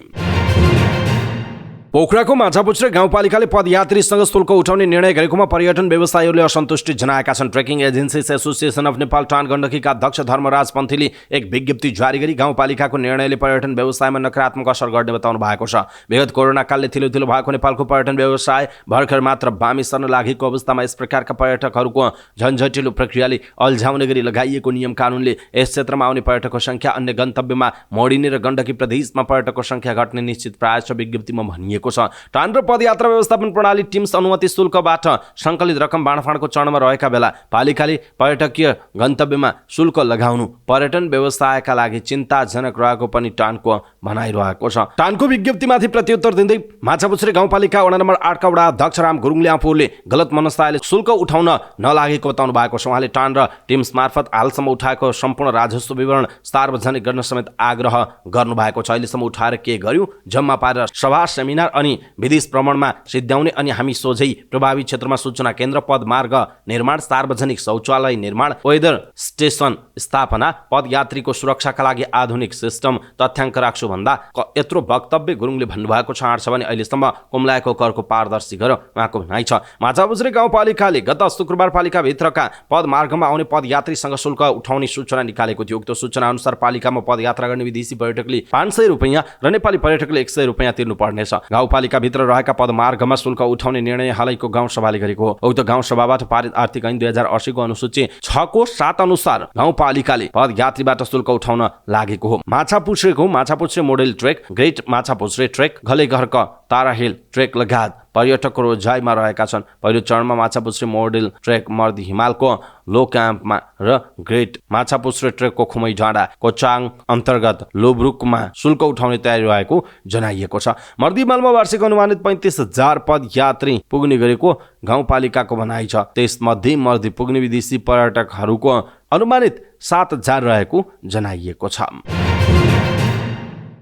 पोखराको माछापुच्छ्रे गाउँपालिकाले पदयात्रीसँग शुल्क उठाउने निर्णय गरेकोमा पर्यटन व्यवसायीहरूले असन्तुष्टि जनाएका छन्। Trekking agencies association of Nepal टान गण्डकीका अध्यक्ष धर्मराज पन्थीले एक विज्ञप्ति जारी गरी गाउँपालिकाको निर्णयले पर्यटन व्यवसायमा नकारात्मक असर गर्ने बताउनु भएको छ। विगत कोरोना कालले थिलो भएको नेपालको पर्यटन व्यवसाय भर्खर मात्र बामी सर्न लागेको अवस्थामा यस प्रकारका पर्यटकहरूको झन्झटिलो प्रक्रियाले अल्झाउने गरी लगाइएको नियम कानुनले यस क्षेत्रमा आउने पर्यटकको संख्या अन्य गन्तव्यमा मोडिने र गण्डकी प्रदेशमा पर्यटकको संख्या घट्ने निश्चित प्राय छ। विज्ञप्तिमा भनिएको टान र पदयात्रा व्यवस्थापन प्रणाली टिम्स अनुमति शुल्कबाट सङ्कलित रकम बाँडफाँडको चरणमा रहेका बेला पालिकाले पर्यटकीय गन्तव्यमा शुल्क लगाउनु पर्यटन व्यवसायका लागि चिन्ताजनक रहेको पनि टानको भनाइरहेको छ। टानको विज्ञप्तिमाथि प्रत्युत्तर दिँदै माछापुच्छ्रे गाउँपालिका वडा नम्बर 8 का वडा अध्यक्ष राम गुरुङले आफूले गलत मनस्तायले शुल्क उठाउन नलागेको बताउनु भएको छ। उहाँले टान र टिम्स मार्फत हालसम्म उठाएको सम्पूर्ण राजस्व विवरण सार्वजनिक गर्न समेत आग्रह गर्नुभएको छ। अहिलेसम्म उठाएर के गर्यो, जम्मा पारेर सभा सेमिनार अनि विदेश भ्रमणमा सिद्ध्याउने अनि हामी सोझै प्रभावित क्षेत्रमा सूचना केन्द्र, पदमार्ग निर्माण, सार्वजनिक शौचालय निर्माण, वेदर स्टेसन स्थापना, पदयात्रीको सुरक्षाका लागि आधुनिक सिस्टम तथ्याङ्क राख्छु भन्दा यत्रो वक्तव्य गुरुङले भन्नुभएको छ भने अहिलेसम्म कुम्लाएको करको पारदर्शी गर उहाँको भनाइ छ। माछापुच्छ्रे गाउँपालिकाले गत शुक्रबार पालिकाभित्रका पदमार्गमा आउने पदयात्रीसँग शुल्क उठाउने सूचना निकालेको थियो। उक्त सूचना अनुसार पालिकामा पदयात्रा गर्ने विदेशी पर्यटकले 500 रुपैयाँ र नेपाली पर्यटकले 100 रुपैयाँ तिर्नुपर्नेछ। गाउँपालिकाभित्र रहेका पदमार्गमा शुल्क उठाउने निर्णय हालैको गाउँसभाले गरेको हो। उक्त गाउँसभाबाट पारित आर्थिक ऐन 2080 को अनुसूची 6 को 7 अनुसार गाउँपालिकाले पदयात्रीबाट शुल्क उठाउन लागेको हो। Machhapuchchhre model trek, great Machhapuchchhre trek, घलेघरका तारा हिल ट्रेक लगायत पर्यटकको रोजाइमा रहेका छन्। पहिलो चरणमा माछापुच्छ्रे मोडेल ट्रेक मर्दी हिमालको लो क्याम्पमा र ग्रेट माछापुच्छ्रे ट्रेकको खुमै डाँडा कोचाङ अन्तर्गत लोब्रुकमा शुल्क उठाउने तयारी रहेको जनाइएको छ। मर्दी हिमालमा वार्षिक अनुमानित 35,000 पदयात्री पुग्ने गरेको गाउँपालिकाको भनाइ छ। त्यसमध्ये मर्दी पुग्ने विदेशी पर्यटकहरूको अनुमानित 7,000 रहेको जनाइएको छ।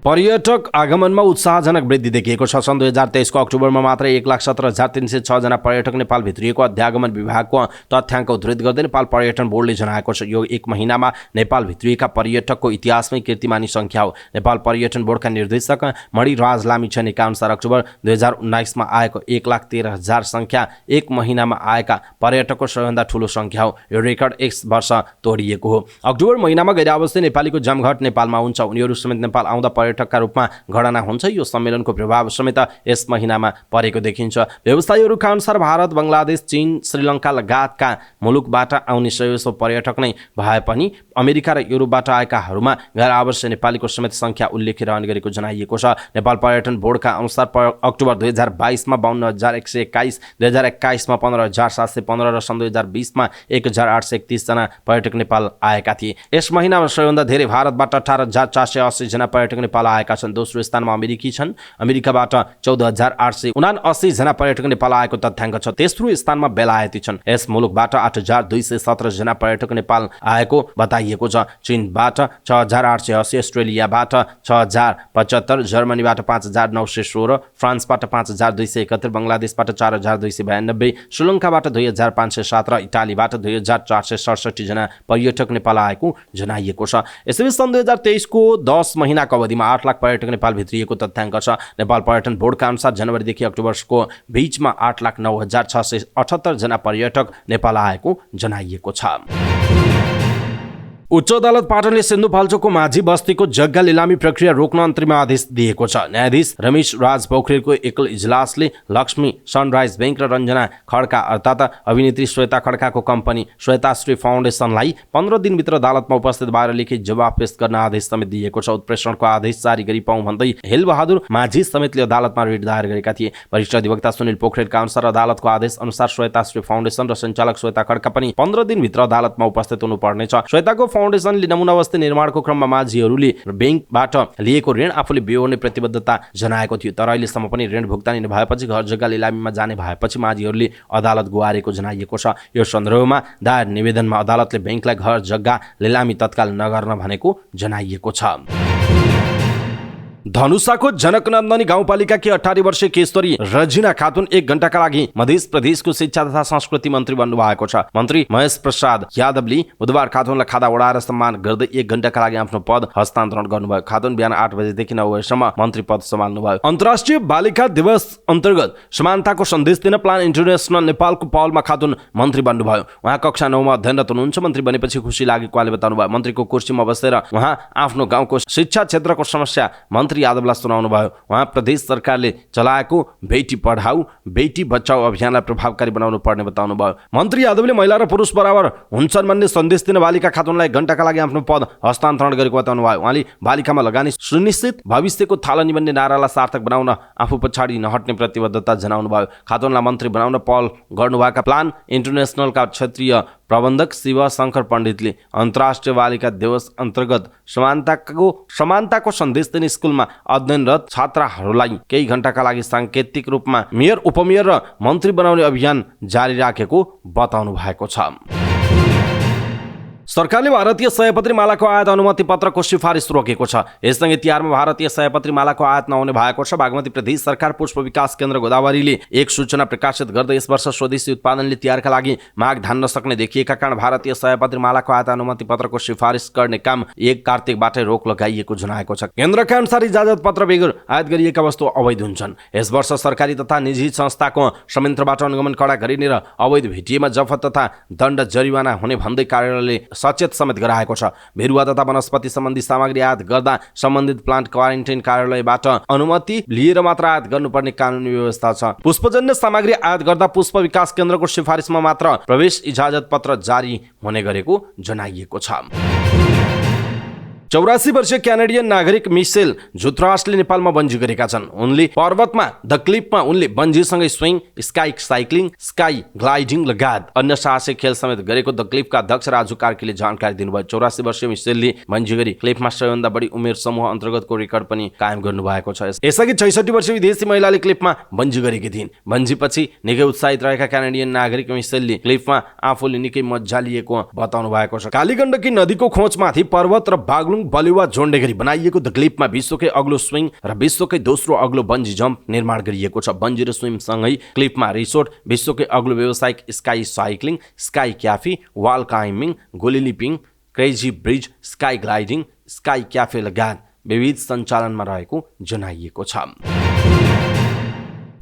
पर्यटक आगमनमा उत्साहजनक वृद्धि देखिएको छ। सन् 2023 को अक्टोबरमा मात्र 1,17,306 जना पर्यटक नेपाल भित्रिएको अध्यागमन विभागको तथ्याङ्क उद्धृत गर्दै नेपाल पर्यटन बोर्डले जनाएको छ। यो एक महिनामा नेपाल भित्रिएका पर्यटकको इतिहासमै कीर्तिमानी संख्या हो। नेपाल पर्यटन बोर्डका निर्देशक मणिराज लामिछानेका अनुसार अक्टोबर 2019 मा आएको 1,13,000 संख्या एक महिनामा आएका पर्यटकको सबैभन्दा ठूलो संख्या हो। यो रेकर्ड 1 वर्ष तोडिएको हो। अक्टोबर महिनामा गैरआवासीय नेपालीको जमघट नेपालमा हुन्छ। उनीहरू समेत नेपाल आउँदा पर्यटकका रूपमा गणना हुन्छ। यो सम्मेलनको प्रभाव समेत यस महिनामा परेको देखिन्छ। व्यवसायीहरूका अनुसार भारत, बङ्गलादेश, चीन, श्रीलङ्का लगायतका मुलुकबाट आउने 100 पर्यटक नै भए पनि अमेरिका र युरोपबाट आएकाहरूमा गैर आवासीय नेपालीको समेत संख्या उल्लेख रहने गरेको जनाइएको छ। नेपाल पर्यटन बोर्डका अनुसार अक्टोबर 2022 मा 52,121, 2021 मा 15,715 र सन् 2020 मा 1,831 जना पर्यटक नेपाल आएका थिए। यस महिनामा सबैभन्दा धेरै भारतबाट 18,480 जना पर्यटक नेपाल नेपाल आएका छन्। दोस्रो स्थानमा अमेरिकी छन्। अमेरिकाबाट 14,879 जना पर्यटक नेपाल आएको तथ्याङ्क छ। तेस्रो स्थानमा बेलायती छन्। यस मुलुकबाट 8,217 जना पर्यटक नेपाल आएको बताइएको छ। चीनबाट 6,880, अस्ट्रेलियाबाट 6,075, जर्मनीबाट 5,916, फ्रान्सबाट 5,271, बङ्गलादेशबाट 4,292, श्रीलङ्काबाट 2,507 र इटालीबाट 2,467 जना पर्यटक नेपाल आएको जनाइएको छ। यसैबीच सन् 2023 को 10 महिनाको अवधिमा 8 लाख पर्यटक नेपाल भित्रिएको तथ्याङ्क छ। नेपाल पर्यटन बोर्डका अनुसार जनवरीदेखि अक्टोबरको बीचमा 8,09,678 जना पर्यटक नेपाल आएको जनाइएको छ। उच्च अदालत पाटनले सिन्धुपाल्चोकको माझी बस्तीको जग्गा लिलामी प्रक्रिया रोक्न अन्तरिम आदेश दिएको छ। न्यायाधीश रमेश राज पोखरेलको एकल इजलासले लक्ष्मी सनराइज बैंक र रञ्जना खड्का अर्थात् अभिनेत्री श्वेता खड्काको कम्पनी श्वेताश्री फाउन्डेसनलाई 15 दिनभित्र अदालतमा उपस्थित भएर लिखित जवाफ पेश गर्न आदेश समेत दिएको छ। उत्प्रेषणको आदेश जारी गरी पाउँ भन्दै हेलबहादुर माझी समेतले अदालतमा रिट दायर गरेका थिए। वरिष्ठ अधिवक्ता सुनिल पोखरेलका अनुसार अदालतको आदेश अनुसार श्वेताश्री फाउन्डेसन र सञ्चालक श्वेता खड्का पनि 15 दिनभित्र अदालतमा उपस्थित हुनुपर्नेछ। श्वेताको फाउन्डेसनले नमुना बस्ती निर्माणको क्रममा माझीहरूले बैंकबाट लिएको ऋण आफूले बेहोर्ने प्रतिबद्धता जनाएको थियो। तर अहिलेसम्म पनि ऋण भुक्तानी नभएपछि घर जग्गा लिलामीमा जाने भएपछि माझीहरूले अदालत गुहारेको जनाइएको छ। यो सन्दर्भमा दायर निवेदनमा अदालतले बैंकलाई घर जग्गा लिलामी तत्काल नगर्न भनेको जनाइएको छ। धनुषाको जनकनन्दनी गाउँपालिकाकी 18 वर्षीय केशरी रजिना खातुन 1 घण्टाका लागि मध्य प्रदेशको शिक्षा तथा संस्कृति मन्त्री बन्नु भएको छ। मन्त्री महेश प्रसाद यादवले बुधबार खातुनलाई खादा ओडाएर सम्मान गर्दै 1 घण्टाका लागि आफ्नो पद हस्तान्तरण गर्नुभयो। खातुन बिहान 8 बजेदेखि 9 बजेसम्म मन्त्री पद सम्हाल्नुभयो। अन्तर्राष्ट्रिय बालिका दिवस अन्तर्गत समानताको सन्देश दिन प्लान इन्टरनेसनल नेपालको पहलमा खातुन मन्त्री बन्नुभयो। उहाँ कक्षा 9 मा अध्ययनरत हुनुहुन्छ। मन्त्री बनेपछि खुसी लागेको उहाँले बताउनुभयो। मन्त्रीको कुर्सीमा बसेर उहाँ आफ्नो गाउँको शिक्षा क्षेत्रको समस्या मन्त्री यादवलाई सुनाउनु भयो। उहाँ प्रदेश सरकारले चलाएको बेटी पढाऊ बेटी बचाऊ अभियानलाई प्रभावकारी बनाउनु पर्ने बताउनु भयो। मन्त्री यादवले महिला र पुरुष बराबर हुन्छन् भन्ने सन्देश दिन बालिका खातुनलाई 1 घण्टाका लागि आफ्नो पद हस्तान्तरण गरेको बताउनु भयो। उहाँले बालिकामा लगानी सुनिश्चित भविष्यको थालनी बन्ने नारालाई सार्थक बनाउन आफू पछाडि नहट्ने प्रतिबद्धता जनाउनु भयो। खातुनलाई मन्त्री बनाउन पहल गर्नुभएका प्लान इन्टरनेसनलका क्षेत्रीय प्रबन्धक शिव शङ्कर पण्डितले अन्तर्राष्ट्रिय बालिका दिवस अन्तर्गत समानताको सन्देश दिने स्कुलमा अध्ययनरत छात्राहरूलाई केही घण्टाका लागि साङ्केतिक रूपमा मेयर उपमेयर र मन्त्री बनाउने अभियान जारी राखेको बताउनु भएको छ। सरकारले भारतीय सयपत्री मालाको आयात अनुमति पत्रको सिफारिस रोकेको छ। यससँगै तिहारमा भारतीय सयपत्री मालाको आयात नहुने भएको छ। बागमती प्रदेश सरकार पुष्प विकास केन्द्र गोदावरीले एक सूचना प्रकाशित गर्दै यस वर्ष स्वदेशी उत्पादनले तिहारका लागि माग धान्न सक्ने देखिएका कारण भारतीय सयपत्री मालाको आयात अनुमति पत्रको सिफारिस गर्ने काम 1 कार्तिकबाटै रोक लगाइएको जनाएको छ। केन्द्रका अनुसार इजाजत पत्र बेगर आयात गरिएका वस्तु अवैध हुन्छन्। यस वर्ष सरकारी तथा निजी संस्थाको संयन्त्रबाट अनुगमन कडा गरिने र अवैध भेटिएमा जफत तथा दण्ड जरिवाना हुने भन्दै कार्यालयले सचेत समेत गराएको छ। बिरुवा तथा वनस्पति सम्बन्धी सामग्री आयात गर्दा सम्बन्धित प्लान्ट क्वारेन्टाइन कार्यालयबाट अनुमति लिएर मात्र आयात गर्नुपर्ने कानुनी व्यवस्था छ। पुष्पजन्य सामग्री आयात गर्दा पुष्प विकास केन्द्रको सिफारिसमा मात्र प्रवेश इजाजत पत्र जारी हुने गरेको जनाइएको छ। 84 वर्षीय क्यानेडियन नागरिक मिसेल जुत्रासले नेपालमा बन्जी गरेका छन्। उनले पर्वतमा द क्लिपमा उनले बन्जीसँगै स्विङ, स्काई साइक्लिङ, स्काई ग्लाइडिङ लगायत अन्य साहसिक खेल समेत गरेको द क्लिपका अध्यक्ष राजु कार्कीले जानकारी दिनुभयो। 84 वर्षीय मिसेलले बन्जी गरी क्लिपमा सबैभन्दा बढी उमेर समूह अन्तर्गतको रेकर्ड पनि कायम गर्नुभएको छ। यसअघि 66 वर्षीय विदेशी महिलाले क्लिपमा बन्जी गरेकी थिइन्। बन्जीपछि निकै उत्साहित रहेका क्यानेडियन नागरिक मिसेलले क्लिपमा आफूले निकै मजा लिएको बताउनु भएको छ। कालीगण्डकी नदीको खोजमाथि पर्वत र बागलुङ बलुवा जोड्ने गरी बनाइएको द क्लिपमा विश्वकै अग्लो स्विङ र विश्वकै दोस्रो अग्लो बन्जी जम्प निर्माण गरिएको छ। बन्जी र स्विम सँगै क्लिपमा रिसोर्ट, विश्वकै अग्लो व्यावसायिक sky cycling, sky cafe, wall climbing, गोली लिपिङ, crazy bridge, sky gliding, sky cafe लगायत विविध सञ्चालनमा रहेको जनाइएको छ।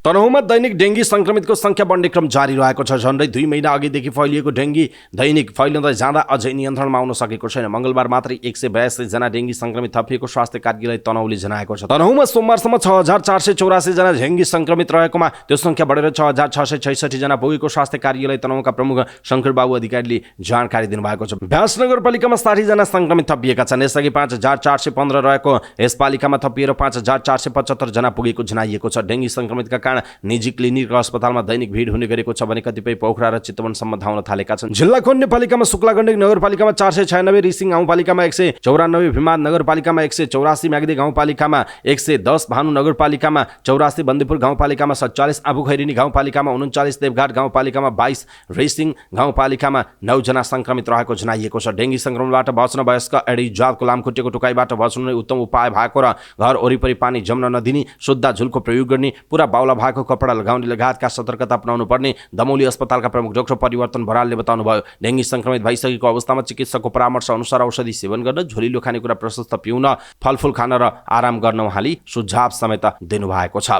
तनहुँमा दैनिक डेङ्गी संक्रमितको संख्या बढ्ने क्रम जारी रहेको छ। झन्डै 2 महिना अघिदेखि फैलिएको डेङ्गी दैनिक फैलिँदै जाँदा अझै नियन्त्रणमा आउन सकेको छैन। मंगलबार मात्रै 182 जना डेङ्गी संक्रमित थपिएको स्वास्थ्य कार्यालय तनहुँले जनाएको छ। तनहुँमा सोमबारसम्म 6484 जना डेङ्गी संक्रमित रहेकोमा त्यो संख्या बढेर 6666 जना पुगेको स्वास्थ्य कार्यालय तनहुँका प्रमुख शंकर बाबु अधिकारीले जानकारी दिनुभएको छ। व्यास नगरपालिकामा 60 जना संक्रमित थपिएका छन्। यसअघि 5415 रहेको यस पालिकामा थपिएर 5475 जना पुगेको जनाइएको छ। डेङ्गी संक्रमितका कारण निजी क्लिनिक र अस्पतालमा दैनिक भिड हुने गरेको छ भने कतिपय पोखरा र चितवनसम्म धाउन थालेका छन्। जिल्लाको नेपालिकामा शुक्लागण्डकी नगरपालिकामा 496, रिसिङ गाउँपालिकामा 194, भिमाद नगरपालिकामा 184, म्याग्दी गाउँपालिकामा 110, भानु नगरपालिकामा 84, बन्दीपुर गाउँपालिकामा 47, आफूखैरिनी गाउँपालिकामा 39, देवघाट गाउँपालिकामा 22, रेसिङ गाउँपालिकामा 9 जना संक्रमित रहेको जनाइएको छ। डेङ्गी संक्रमणबाट बच्न वयस्क एडी जातको लामखुट्टेको टोकाइबाट बच्नु नै उत्तम उपाय भएको र घर वरिपरि पानी जम्न नदिने, शुद्ध झुलको प्रयोग गर्ने, पुरा बाउला भएको कपडा लगाउने लगायतका सतर्कता अपनाउनु पर्ने दमौली अस्पतालका प्रमुख डाक्टर परिवर्तन बरालले बताउनुभयो। डेङ्गी संक्रमित भइसकेको अवस्थामा चिकित्सकको परामर्श अनुसार औषधि सेवन गर्न, झोलिलो खानेकुरा प्रशस्त पिउन, फलफुल खान र आराम गर्न उहाँले सुझाव समेत दिनुभएको छ।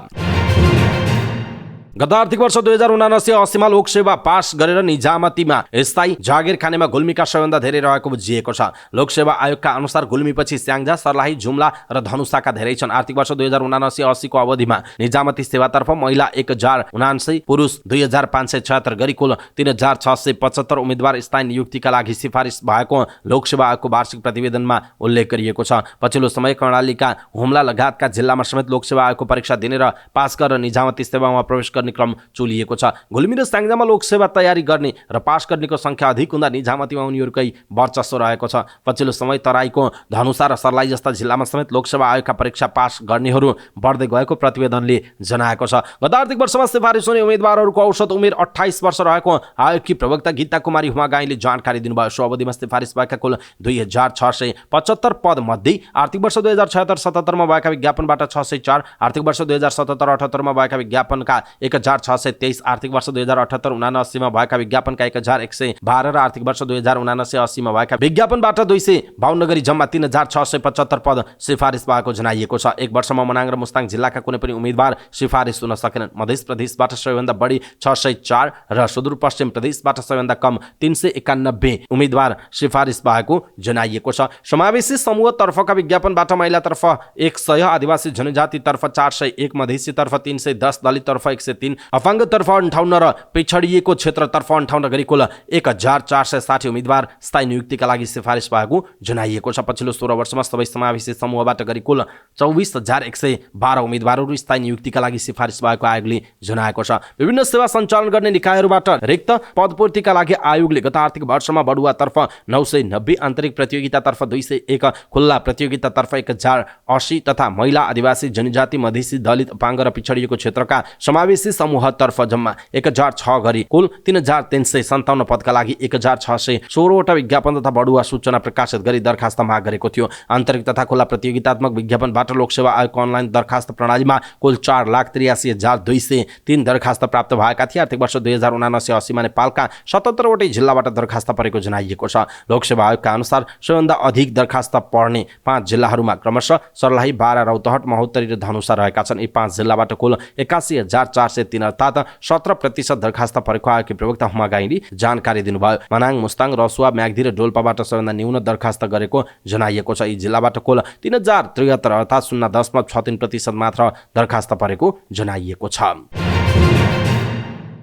गत आर्थिक वर्ष 2079-80मा लोकसेवा पास गरेर निजामतीमा स्थायी जागिर खानेमा गुल्मीका सबैभन्दा धेरै रहेको बुझिएको छ। लोकसेवा आयोगका अनुसार गुल्मीपछि स्याङ्जा, सर्लाही, जुम्ला र धनुषाका धेरै छन्। आर्थिक वर्ष 2079-80 को अवधिमा निजामती सेवातर्फ महिला 1079, पुरुष 2576 गरी कुल 3675 उम्मेद्वार स्थायी नियुक्तिका लागि सिफारिस भएको लोकसेवा आयोगको वार्षिक प्रतिवेदनमा उल्लेख गरिएको छ। पछिल्लो समय कर्णालीका हुम्ला लगायतका जिल्लामा समेत लोकसेवा आयोगको परीक्षा दिने र पास गरेर निजामती सेवामा प्रवेश गर्ने क्रम चुलिएको छ। गुल्मी र स्याङ्जामा लोकसेवा तयारी गर्ने र पास गर्नेको संख्या अधिक हुँदा निजामतीमा उनीहरूकै वर्चस्व रहेको छ। पछिल्लो समय तराईको धनुषा र सर्लाही जस्ता जिल्लामा समेत लोकसेवा आयोगका परीक्षा पास गर्नेहरू बढ्दै गएको प्रतिवेदनले जनाएको छ। गत आर्थिक वर्षमा सिफारिस हुने उम्मेद्वारहरूको औसत उमेर 28 वर्ष रहेको आयोगकी प्रवक्ता गीता कुमारी हुमागाईले जानकारी दिनुभयो। सो अवधिमा सिफारिस भएका कुल 2675 पद मध्ये आर्थिक वर्ष 2076-77 मा भएका विज्ञापनबाट 604, आर्थिक वर्ष 2077-78 मा भएका विज्ञापनका 1623, आर्थिक वर्ष 2078-79 मा भएका विज्ञापनका 1112 र आर्थिक वर्ष 2079-80 मा भएका विज्ञापनबाट 252 गरी जम्मा 3675 पद सिफारिस भएको जनाइएको छ। एक वर्षमा मनाङ र मुस्ताङ जिल्लाका कुनै पनि उम्मेद्वार सिफारिस हुन सकेनन्। मध्य प्रदेशबाट सबैभन्दा बढी 604 र सुदूरपश्चिम प्रदेशबाट सबैभन्दा कम 391 उम्मेद्वार सिफारिस भएको जनाइएको छ। समावेशी समूहतर्फका विज्ञापनबाट महिलातर्फ 100, आदिवासी जनजातितर्फ 401, मधेसीतर्फ 310, दलिततर्फ 103, अपाङ्गतर्फ 58 र पिछडिएको क्षेत्रतर्फ 58 गरी कुल 1460 उम्मेद्वार स्थायी नियुक्तिका लागि सिफारिस भएको जनाइएको छ। पछिल्लो 16 वर्षमा सबै समावेशी समूहबाट गरी कुल 24112 उम्मेद्वारहरू स्थायी नियुक्तिका लागि सिफारिस भएको आयोगले जनाएको छ। विभिन्न सेवा सञ्चालन गर्ने निकायहरूबाट रिक्त पदपूर्तिका लागि आयोगले गत आर्थिक वर्षमा बढुवातर्फ 990, आन्तरिक प्रतियोगितातर्फ 201, खुल्ला प्रतियोगितातर्फ 1080 तथा महिला, आदिवासी, जनजाति, मधेसी, दलित, अपाङ्ग र पिछडिएको क्षेत्रका समावेशी समूहतर्फ जम्मा 1006 गरी कुल 3357 पदका लागि 1616 वटा विज्ञापन तथा बढुवा सूचना प्रकाशित गरी दरखास्त माग गरेको थियो। आन्तरिक तथा खुला प्रतियोगितात्मक विज्ञापनबाट लोकसेवा आयोगको अनलाइन दरखास्त प्रणालीमा कुल 4,83,203 दरखास्त प्राप्त भएका थिए। आर्थिक वर्ष 2079-80 मा नेपालका 77 वटै जिल्लाबाट दरखास्त परेको जनाइएको छ। लोकसेवा आयोगका अनुसार सबैभन्दा अधिक दरखास्त पर्ने 5 जिल्लाहरूमा क्रमशः सर्लाही, बारा, रौतहट, महोत्तरी र धनुषा रहेका छन्। यी 5 जिल्लाबाट कुल 81,403 अर्थात् 17% दरखास्त परेको आयोगकी प्रवक्ता हुमागाईले जानकारी दिनुभयो। मनाङ, मुस्ताङ, रसुवा, म्याग्दी र डोल्पाबाट सबैभन्दा न्यून दरखास्त गरेको जनाइएको छ। यी जिल्लाबाट कुल 3073 अर्थात् 0.63% मात्र दरखास्त परेको जनाइएको छ।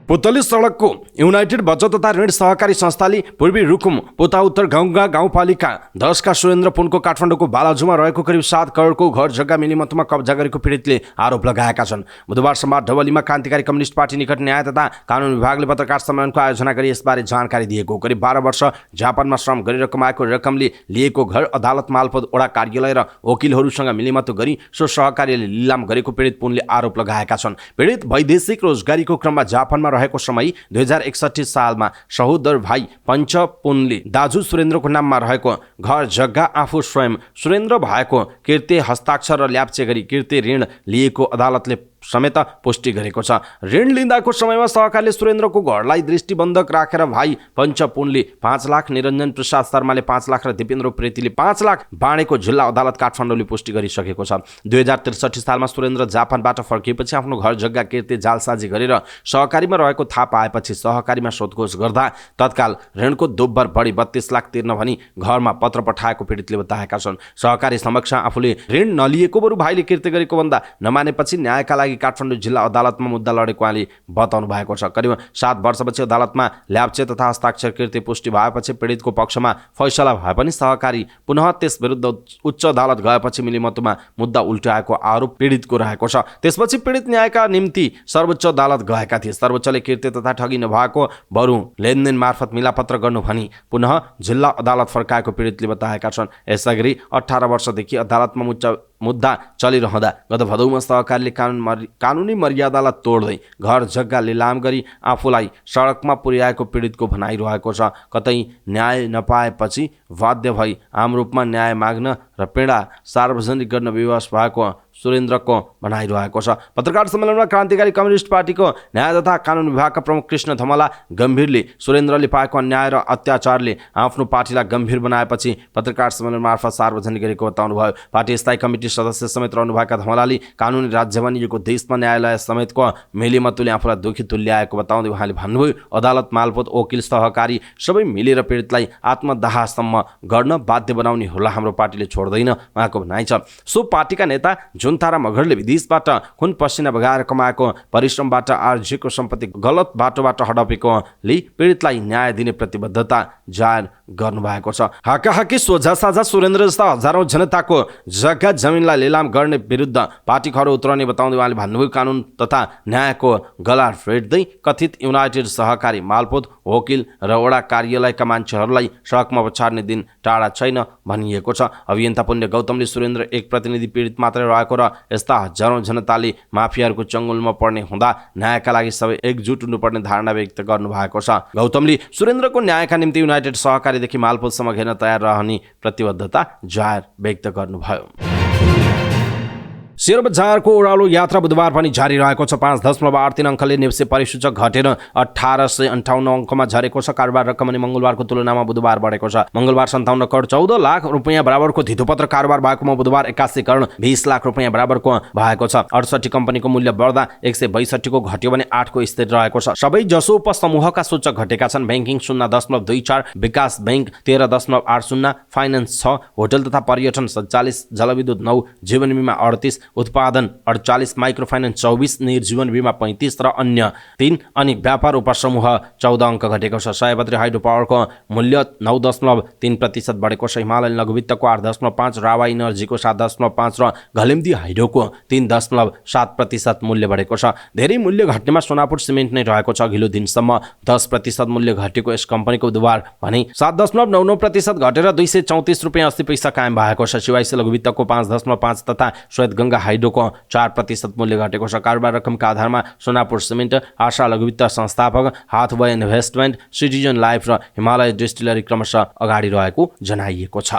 पुतली सडकको युनाइटेड बचत तथा ऋण सहकारी संस्थाले पूर्वी रुकुम पोता उत्तर गाउँगा गाउँपालिका 10 का सुरेन्द्र पुनको काठमाडौँको बालाजुमा रहेको करिब 7 करोडको घर जग्गा मिलिमतमा कब्जा गरेको पीडितले आरोप लगाएका छन्। बुधबार सम्म डबलीमा क्रान्तिकारी कम्युनिस्ट पार्टी निकट न्याय तथा कानुन विभागले पत्रकार सम्मेलनको आयोजना गरी यसबारे जानकारी दिएको। करिब 12 वर्ष जापानमा श्रम गरेर कमाएको रकमले लिएको घर अदालत, मालपोत, वडा कार्यालय र वकिलहरूसँग मिलिमतो गरी सो सहकारीले लिलाम गरेको पीडित पुनले आरोप लगाएका छन्। पीडित वैदेशिक रोजगारीको क्रममा जापानमा रहेको समय 2061 सालमा सहोदर भाइ पञ्च पुनले दाजु सुरेन्द्रको नाममा रहेको घर जग्गा आफू स्वयं सुरेन्द्र भएको कृत्य हस्ताक्षर र ल्याप्चे गरी कृत्य ऋण लिएको अदालतले समेत पुष्टि गरेको छ। ऋण लिँदाको समयमा सहकारीले सुरेन्द्रको घरलाई दृष्टिबन्धक राखेर भाइ पञ्च पुनले 5 लाख, निरञ्जन प्रसाद शर्माले 5 लाख र दिपेन्द्र प्रेतीले 5 लाख बाँडेको जिल्ला अदालत काठमाडौँले पुष्टि गरिसकेको छ। 2063 सालमा सुरेन्द्र जापानबाट फर्किएपछि आफ्नो घर जग्गा कृत्य जालसाजी गरेर सहकारीमा रहेको थाहा पाएपछि सहकारीमा सोधखोज गर्दा तत्काल ऋणको दोब्बर बढी 32 लाख तिर्न भनी घरमा पत्र पठाएको पीडितले बताएका छन्। सहकारी समक्ष आफूले ऋण नलिएको बरु भाइले कृत्य गरेको भन्दा नमानेपछि न्यायका लागि लागि काठमाडौँ जिल्ला अदालतमा मुद्दा लडेको उहाँले बताउनु भएको छ। करिब 7 वर्षपछि अदालतमा ल्याप्चे तथा हस्ताक्षरकृति पुष्टि भएपछि पीडितको पक्षमा फैसला भए पनि सहकारी पुनः त्यस विरुद्ध उच्च अदालत गएपछि मिलिमतोमा मुद्दा उल्टाएको आरोप पीडितको रहेको छ। त्यसपछि पीडित न्यायका निम्ति सर्वोच्च अदालत गएका थिए। सर्वोच्चले कृत्य तथा ठगी नभएको बरु लेनदेन मार्फत मिलापत्र गर्नु भनी पुनः जिल्ला अदालत फर्काएको पीडितले बताएका छन्। यसअघि 18 वर्षदेखि अदालतमा मुद्दा चलिरहँदा गत भदौमा सहकारीले कानुनी मर्यादालाई तोड्दै घर जग्गा लिलाम गरी आफूलाई सडकमा पुर्याएको पीडितको भनाइरहेको छ। कतै न्याय नपाएपछि बाध्य भई आम रूपमा न्याय माग्न र पीडा सार्वजनिक गर्न विवश भएको सुरेन्द्रको भनाइरहेको छ। पत्रकार सम्मेलनमा क्रान्तिकारी कम्युनिस्ट पार्टीको न्याय तथा कानुन विभागका प्रमुख कृष्ण धमला गम्भीरले सुरेन्द्रले पाएको अन्याय र अत्याचारले आफ्नो पार्टीलाई गम्भीर बनाएपछि पत्रकार सम्मेलन मार्फत सार्वजनिक गरेको बताउनुभयो। पार्टी स्थायी कमिटी सदस्य समेत रहनुभएका धमलाले कानुनी राज्य बनिएको देशमा न्यायालय समेतको मिलिमतोले आफूलाई दुखी तुल्याएको बताउँदै उहाँले भन्नुभयो, अदालत, मालपोत, वकिल, सहकारी सबै मिलेर पीडितलाई आत्मदाहसम्म गर्न बाध्य बनाउने होला हाम्रो पार्टीले छोड्दैन उहाँको भनाइ छ। सो पार्टीका नेता जुनतारा मगरले विदेशबाट खुन पसिना बगाएर कमाएको परिश्रमबाट आर्जिएको सम्पत्ति गलत बाटोबाट हडपेकोले पीडितलाई न्याय दिने प्रतिबद्धता जाहेर गर्नुभएको छ। हाकाहाकी सोझा साझा सुरेन्द्र जस्ता हजारौं जनताको जग्गा जमिनलाई लिलाम गर्ने विरुद्ध पार्टी खरो उत्रने बताउँदै उहाँले भन्नुभयो, कानुन तथा न्यायको गला फेर्दै कथित युनाइटेड सहकारी, मालपोत, वकिल र वडा कार्यालयका मान्छेहरूलाई सडकमा पछार्ने दिन टाढा छैन भनिएको छ। अभियन्ता पुण्य गौतमले सुरेन्द्र एक प्रतिनिधि पीडित मात्रै रहेको र यस्ता हजारौं जनताले माफियाहरूको चङ्गुलमा पर्ने हुँदा न्यायका लागि सबै एकजुट हुनुपर्ने धारणा व्यक्त गर्नुभएको छ। गौतमले सुरेन्द्रको न्यायका निम्ति युनाइटेड सहकारीदेखि मालपोतसम्म घेर्न तयार रहने प्रतिबद्धता जाहेर व्यक्त गर्नुभयो। शेयर बजारको ओह्रालो यात्रा बुधबार पनि जारी रहेको छ। 5.83 अङ्कले निफ्टी परिसूचक घटेर 1858 अङ्कमा झरेको छ। कारोबार रकम पनि मंगलबारको तुलनामा बुधबार बढेको छ। मंगलबार 57 करोड 14 लाख रुपैयाँ बराबरको धितोपत्र कारोबार भएकोमा बुधबार 81 करोड 20 लाख रुपैयाँ बराबरको भएको छ। 68 कम्पनीको मूल्य बढ्दा 162 को घट्यो भने 8 को स्थिर रहेको छ। सबै जसो उपसमूहका सूचक घटेका छन्। बैंकिङ 0.24, विकास बैंक 13.80, फाइनान्स 6, होटल तथा पर्यटन 47, जलविद्युत 9, जीवन बीमा 38, उत्पादन 48, माइक्रो फाइनान्स 24, निर्जीवन बीमा 35 र अन्य 3 अनि व्यापार उपसमूह 14 अङ्क घटेको छ। सयपत्री हाइड्रो पावरको मूल्य 9.3% बढेको छ। हिमालयन लघुवित्तको 8.5, रावा इनर्जीको 7.5 र घलेम्दी हाइड्रोको 3.7% मूल्य बढेको छ। धेरै मूल्य घट्नेमा सोनापुर सिमेन्ट नै रहेको छ। अघिल्लो दिनसम्म 10% मूल्य घटेको यस कम्पनीको बुधबार भने 7.99% घटेर 234 रुपियाँ 80 पैसा कायम भएको छ। सिवाइसी लघुवित्तको 5.5 तथा श्वेतगङ्गा हाइड्रोको 4% मूल्य घटेको छ। कारोबार रकमका आधारमा सोनापुर सिमेन्ट, आशा लघुवित्त संस्थापक, हाथवे इन्भेस्टमेन्ट, सिटिजन लाइफ र हिमालय डिस्टिलरी क्रमशः अगाडि रहेको जनाइएको छ।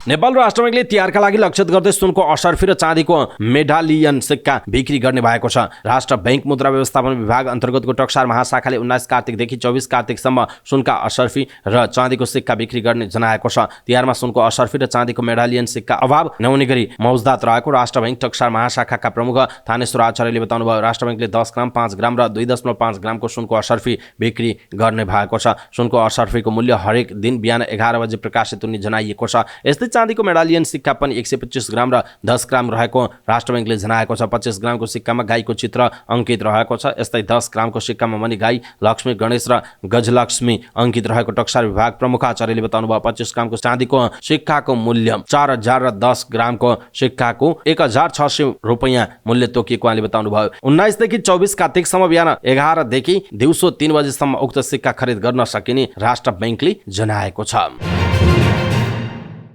नेपाल राष्ट्र बैंकले तिहारका लागि लक्षित गर्दै सुनको असर्फी र चाँदीको मेडालियन सिक्का बिक्री गर्ने भएको छ। राष्ट्र बैंक मुद्रा व्यवस्थापन विभाग अन्तर्गतको टक्सार महाशाखाले 19 कार्तिकदेखि 24 कार्तिकसम्म सुनका असर्फी र चाँदीको सिक्का बिक्री गर्ने जनाएको छ। तिहारमा सुनको असर्फी र चाँदीको मेडालियन सिक्का अभाव नहुने गरी मौजदात रहेको राष्ट्र बैंक टक्सार महाशाखाका प्रमुख थानेश्वर आचार्यले बताउनुभयो। राष्ट्र बैंकले 10 ग्राम, 5 ग्राम र 2.5 ग्रामको सुनको असर्फी बिक्री गर्ने भएको छ। सुनको असर्फीको मूल्य हरेक दिन बिहान 11 बजे प्रकाशित हुने जनाइएको छ। यस्तै चाँदीको मेडालियन सिक्का पनि 125 ग्राम र 10 ग्राम रहेको राष्ट्र बैंकले जनाएको छ। 25 ग्रामको सिक्कामा गाईको चित्र अंकित रहेको छ। यस्तै 10 ग्रामको सिक्कामा पनि गाई, लक्ष्मी, गणेश र गजलक्ष्मी अंकित रहेको टक्सार विभाग प्रमुख आचार्यले बताउनुभयो। 25 ग्रामको चाँदीको सिक्काको मूल्य 4000 र 10 ग्रामको सिक्काको 1600 रुपैयाँ मूल्य तोकिएको उहाँले बताउनुभयो। 19 देखि 24 कार्तिकसम्म बिहान 11 देखि दिउँसो 3 बजेसम्म उक्त सिक्का खरिद गर्न सकिने राष्ट्र बैंकले जनाएको छ।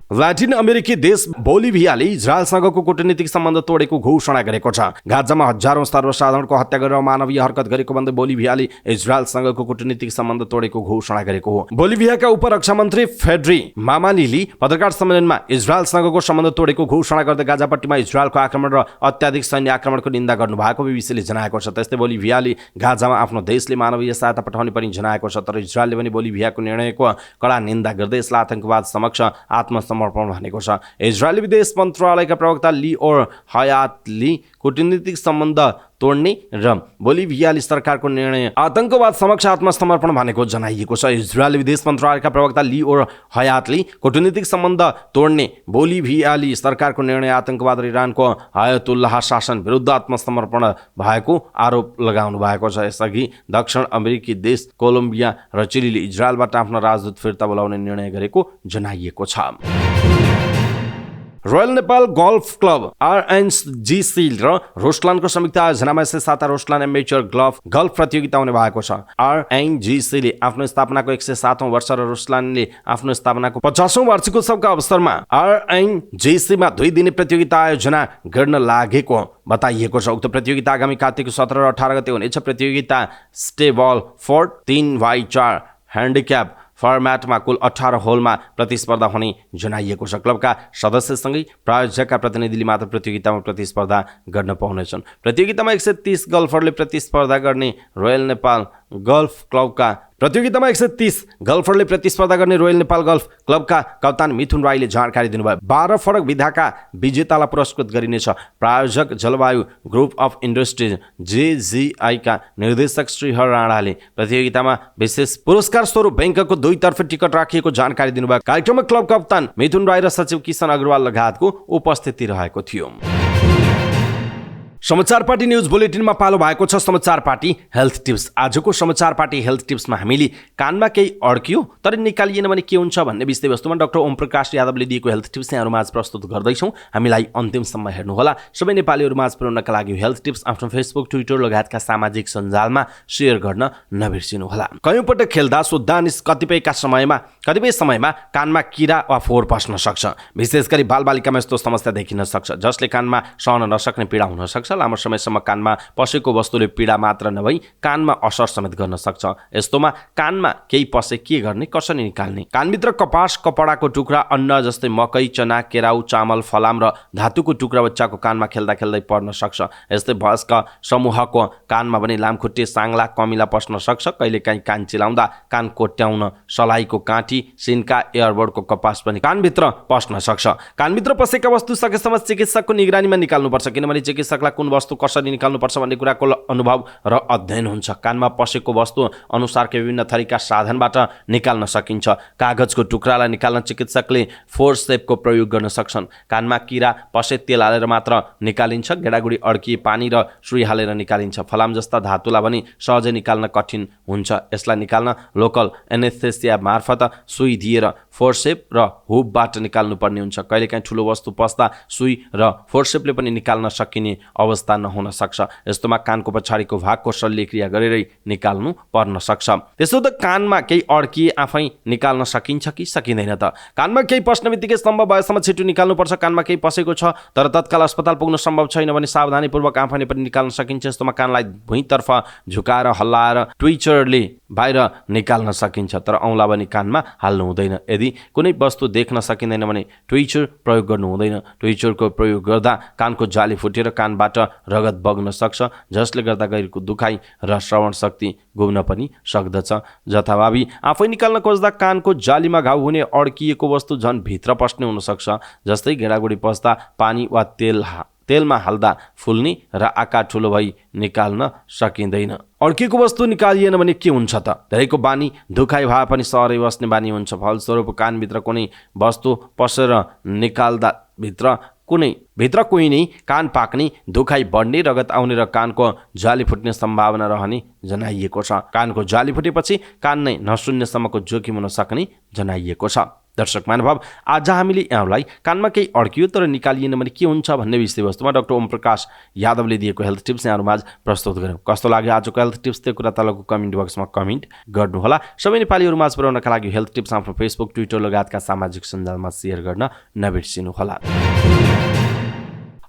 ल्याटिन अमेरिकी देश बोलिभियाले इजरायलसँगको कूटनीतिक सम्बन्ध तोडेको घोषणा गरेको छ। गाजामा हजारौं सर्वसाधारणको हत्या गरेर मानवीय हरकत गरेको भन्दै बोलिभियाले इजरायलसँगको कूटनीतिक सम्बन्ध तोडेको घोषणा गरेको हो। बोलिभियाका उपरक्षा मन्त्री फेड्री मामालीले पत्रकार सम्मेलनमा इजरायलसँगको सम्बन्ध तोडेको घोषणा गर्दै गाजापट्टीमा इजरायलको आक्रमण र अत्याधिक सैन्य आक्रमणको निन्दा गर्नुभएको बीबीसीले जनाएको छ। त्यस्तै बोलिभियाले गाजामा आफ्नो देशले मानवीय सहायता पठाउने पनि जनाएको छ। तर इजरायलले पनि बोलिभियाको निर्णयको कडा निन्दा गर्दै यसलाई आतंकवाद समक्ष आत्मसमर्पण भनेको छ। इजरायली विदेश मन्त्रालयका प्रवक्ता ली ओर हयातले कूटनीतिक सम्बन्ध तोड्ने र बोलिभियाली सरकारको निर्णय आतंकवाद समक्ष आत्मसमर्पण भनेको जनाइएको छ। इजरायली विदेश मन्त्रालयका प्रवक्ता लिओर हयातले कूटनीतिक सम्बन्ध तोड्ने बोलिभियाली सरकारको निर्णय आतंकवाद र इरानको आयतुल्लाह शासन विरुद्ध आत्मसमर्पण भएको आरोप लगाउनु भएको छ। यसअघि दक्षिण अमेरिकी देश कोलम्बिया र चिलीले इजरायलबाट आफ्नो राजदूत फिर्ता बोलाउने निर्णय गरेको जनाइएको छ। Royal Nepal golf club RNGC र रुसलानको संयुक्त आयोजनामा 107 रुसलान एमेचर गल्फ प्रतियोगिता हुने भएको छ। RNGC ले आफ्नो स्थापनाको 107औं वर्ष र रुसलानले आफ्नो स्थापनाको 50औं वार्षिकोत्सवका अवसरमा RNGC मा 2 दिने प्रतियोगिता आयोजना गर्न लागेको बताइएको छ। उक्त प्रतियोगिता आगामी कार्तिक 17 र 18 गते हुनेछ। प्रतियोगिता स्टेबल 3x4 ह्यान्डिक्याप फर्म्याटमा कुल 18 होलमा प्रतिस्पर्धा हुने जनाइएको छ। क्लबका सदस्यसँगै प्रायोजकका प्रतिनिधिले मात्र प्रतियोगितामा प्रतिस्पर्धा गर्न पाउनेछन्। प्रतियोगितामा 130 गल्फरले प्रतिस्पर्धा गर्ने रोयल नेपाल गल्फ क्लबका प्रतियोगितामा 130 गल्फरले प्रतिस्पर्धा गर्ने रोयल नेपाल गल्फ क्लबका कप्तान मिथुन राईले जानकारी दिनुभयो। 12 फरक विधाका विजेतालाई पुरस्कृत गरिनेछ। प्रायोजक जलवायु ग्रुप अफ इन्डस्ट्रिज JGI का निर्देशक श्रीहर राणाले प्रतियोगितामा विशेष पुरस्कार स्वरूप बैंकको 2 टिकट राखिएको जानकारी दिनुभयो। कार्यक्रममा क्लब कप्तान मिथुन राई र सचिव किशन अग्रवाल लगायतको उपस्थिति रहेको थियो। समाचार पार्टी न्यूज बुलेटिनमा पालो भएको छ समाचार पार्टी हेल्थ टिप्स। आजको समाचार पार्टी हेल्थ टिप्समा हामीले कानमा केही अड्कियो तर निकालिएन भने के हुन्छ भन्ने विषयवस्तुमा डाक्टर ओम प्रकाश यादवले दिएको हेल्थ टिप्स यहाँहरूमाझ प्रस्तुत गर्दैछौँ। हामीलाई अन्तिमसम्म हेर्नुहोला। सबै नेपालीहरूमाझ पुर्याउनका लागि हेल्थ टिप्स आफ्नो फेसबुक ट्विटर लगायतका सामाजिक सञ्जालमा सेयर गर्न नबिर्सिनुहोला। कयौँपटक खेल्दा सुत्दा अनि कतिपय समयमा कानमा किरा वा फोहोर पस्न सक्छ। विशेष गरी बालबालिकामा यस्तो समस्या देखिन सक्छ जसले कानमा सहन नसक्ने पीडा हुन सक्छ। लामो समयसम्म कानमा पसेको वस्तुले पीडा मात्र नभई कानमा असर समेत गर्न सक्छ। यस्तोमा कानमा केही पसे के गर्ने, कसरी निकाल्ने? कानभित्र कपास, कपडाको टुक्रा, अन्न जस्तै मकै, चना, केराउ, चामल, फलाम र धातुको टुक्रा बच्चाको कानमा खेल्दा खेल्दै पर्न सक्छ। यस्तै वयस्क समूहको कानमा पनि लामखुट्टे, साङ्ला, कमिला पस्न सक्छ। कहिलेकाहीँ कान चिलाउँदा, कान कोट्याउन सलाइको काँटी, सिन्का, एयरबडको कपास पनि कानभित्र पस्न सक्छ। कानभित्र पसेका वस्तु सकेसम्म चिकित्सकको निगरानीमा निकाल्नुपर्छ, किनभने चिकित्सकलाई कुन वस्तु कसरी निकाल्नुपर्छ भन्ने कुराको अनुभव र अध्ययन हुन्छ। कानमा पसेको वस्तु अनुसारका विभिन्न थरीका साधनबाट निकाल्न सकिन्छ। कागजको टुक्रालाई निकाल्न चिकित्सकले फोर्सेपको प्रयोग गर्न सक्छन्। कानमा किरा पसे तेल हालेर मात्र निकालिन्छ। गेडागुडी अड्किए पानी र सुई हालेर निकालिन्छ। फलाम जस्ता धातुलाई पनि सहजै निकाल्न कठिन हुन्छ। यसलाई निकाल्न लोकल एनेस्थेसिया मार्फत सुई दिएर फोर्सेप र हुबबाट निकाल्नुपर्ने हुन्छ। कहिलेकाहीँ ठुलो वस्तु पस्दा सुई र फोर्सेपले पनि निकाल्न सकिने अवस्था नहुन सक्छ। यस्तोमा कानको पछाडिको भागको शल्यक्रिया गरेरै निकाल्नु पर्न सक्छ। त्यसो त कानमा केही अड्किए आफै निकाल्न सकिन्छ कि सकिँदैन त? कानमा केही पस्ने बित्तिकै सम्भव भएसम्म छिटो निकाल्नुपर्छ। कानमा केही पसेको छ तर तत्काल अस्पताल पुग्न सम्भव छैन भने सावधानीपूर्वक आफैले पनि निकाल्न सकिन्छ। यस्तोमा कानलाई भुइँतर्फ झुकाएर हल्लाएर ट्विचरले बाहिर निकाल्न सकिन्छ, तर औँला पनि कानमा हाल्नु हुँदैन। यदि कुनै वस्तु देख्न सकिँदैन भने ट्विचर प्रयोग गर्नु हुँदैन। ट्विचरको प्रयोग गर्दा कानको जाली फुटेर कानबाट रगत बग्न सक्छ, जसले गर्दा गहिरको दुखाइ र श्रवण शक्ति गुम्न पनि सक्दछ। जथाभावी आफै निकाल्न खोज्दा कानको जालीमा घाउ हुने, अड्किएको वस्तु झन् भित्र पस्ने हुन सक्छ। जस्तै गेडागुडी पस्दा पानी वा तेलमा हाल्दा फुल्ने र आकार ठुलो भई निकाल्न सकिँदैन। अड्किएको वस्तु निकालिएन भने के हुन्छ त? धेरैको बानी दुखाइ भए पनि सहरै बस्ने बानी हुन्छ। फलस्वरूप कानभित्र कुनै वस्तु पसेर निकाल्दा भित्र कोही नै कान पाक्ने, दुखाइ बढ्ने, रगत आउने र कानको जाली फुट्ने सम्भावना रहने जनाइएको छ। कानको जाली फुटेपछि कान नै नसुन्नेसम्मको जोखिम हुन सक्ने जनाइएको छ। दर्शक महानुभाव, आज हामीले यहाँलाई कानमा केही अड्कियो तर निकालिएन भने के हुन्छ भन्ने विषयवस्तुमा डाक्टर ओम प्रकाश यादवले दिएको हेल्थ टिप्स यहाँहरूमाझ प्रस्तुत गर्यौँ। कस्तो लाग्यो आजको हेल्थ टिप्स? त्यो कुरा तलको कमेन्ट बक्समा कमेन्ट गर्नुहोला। सबै नेपालीहरूमाझ पुर्याउनका लागि हेल्थ टिप्स आफ्नो फेसबुक ट्विटर लगायतका सामाजिक सञ्जालमा सेयर गर्न नबिर्सिनुहोला।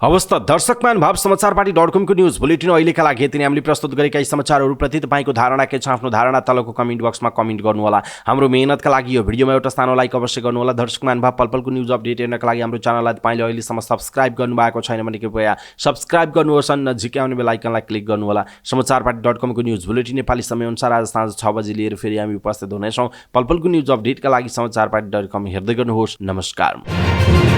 अवस्था दर्शक महानुभाव, समाचारपाटी.com को न्यूज बुलेटिन अहिलेका लागि यति नै हामीले प्रस्तुत गरेका यी समाचारहरूप्रति तपाईँको धारणा के छ? आफ्नो धारणा तलको कमेन्ट बक्समा कमेन्ट गर्नुहोला। हाम्रो मेहनतका लागि यो भिडियोमा एउटा सानो लाइक अवश्य गर्नुहोला। दर्शक महानुभाव, पलपलको न्यूज अपडेट हेर्नका लागि हाम्रो च्यानललाई तपाईँले अहिलेसम्म सब्स्क्राइब गर्नुभएको छैन भने कृपया सब्स्क्राइब गर्नुहोस्, नजिकै आउने बेल आइकनलाई क्लिक गर्नुहोला। समाचारपाटी.com को न्यूज बुलेटिन नेपाली समयअनुसार आज साँझ 6 बजे लिएर फेरि हामी उपस्थित हुनेछौँ। पलपलको न्यूज अपडेटका लागि समाचारपाटी.com हेर्दै गर्नुहोस्। नमस्कार।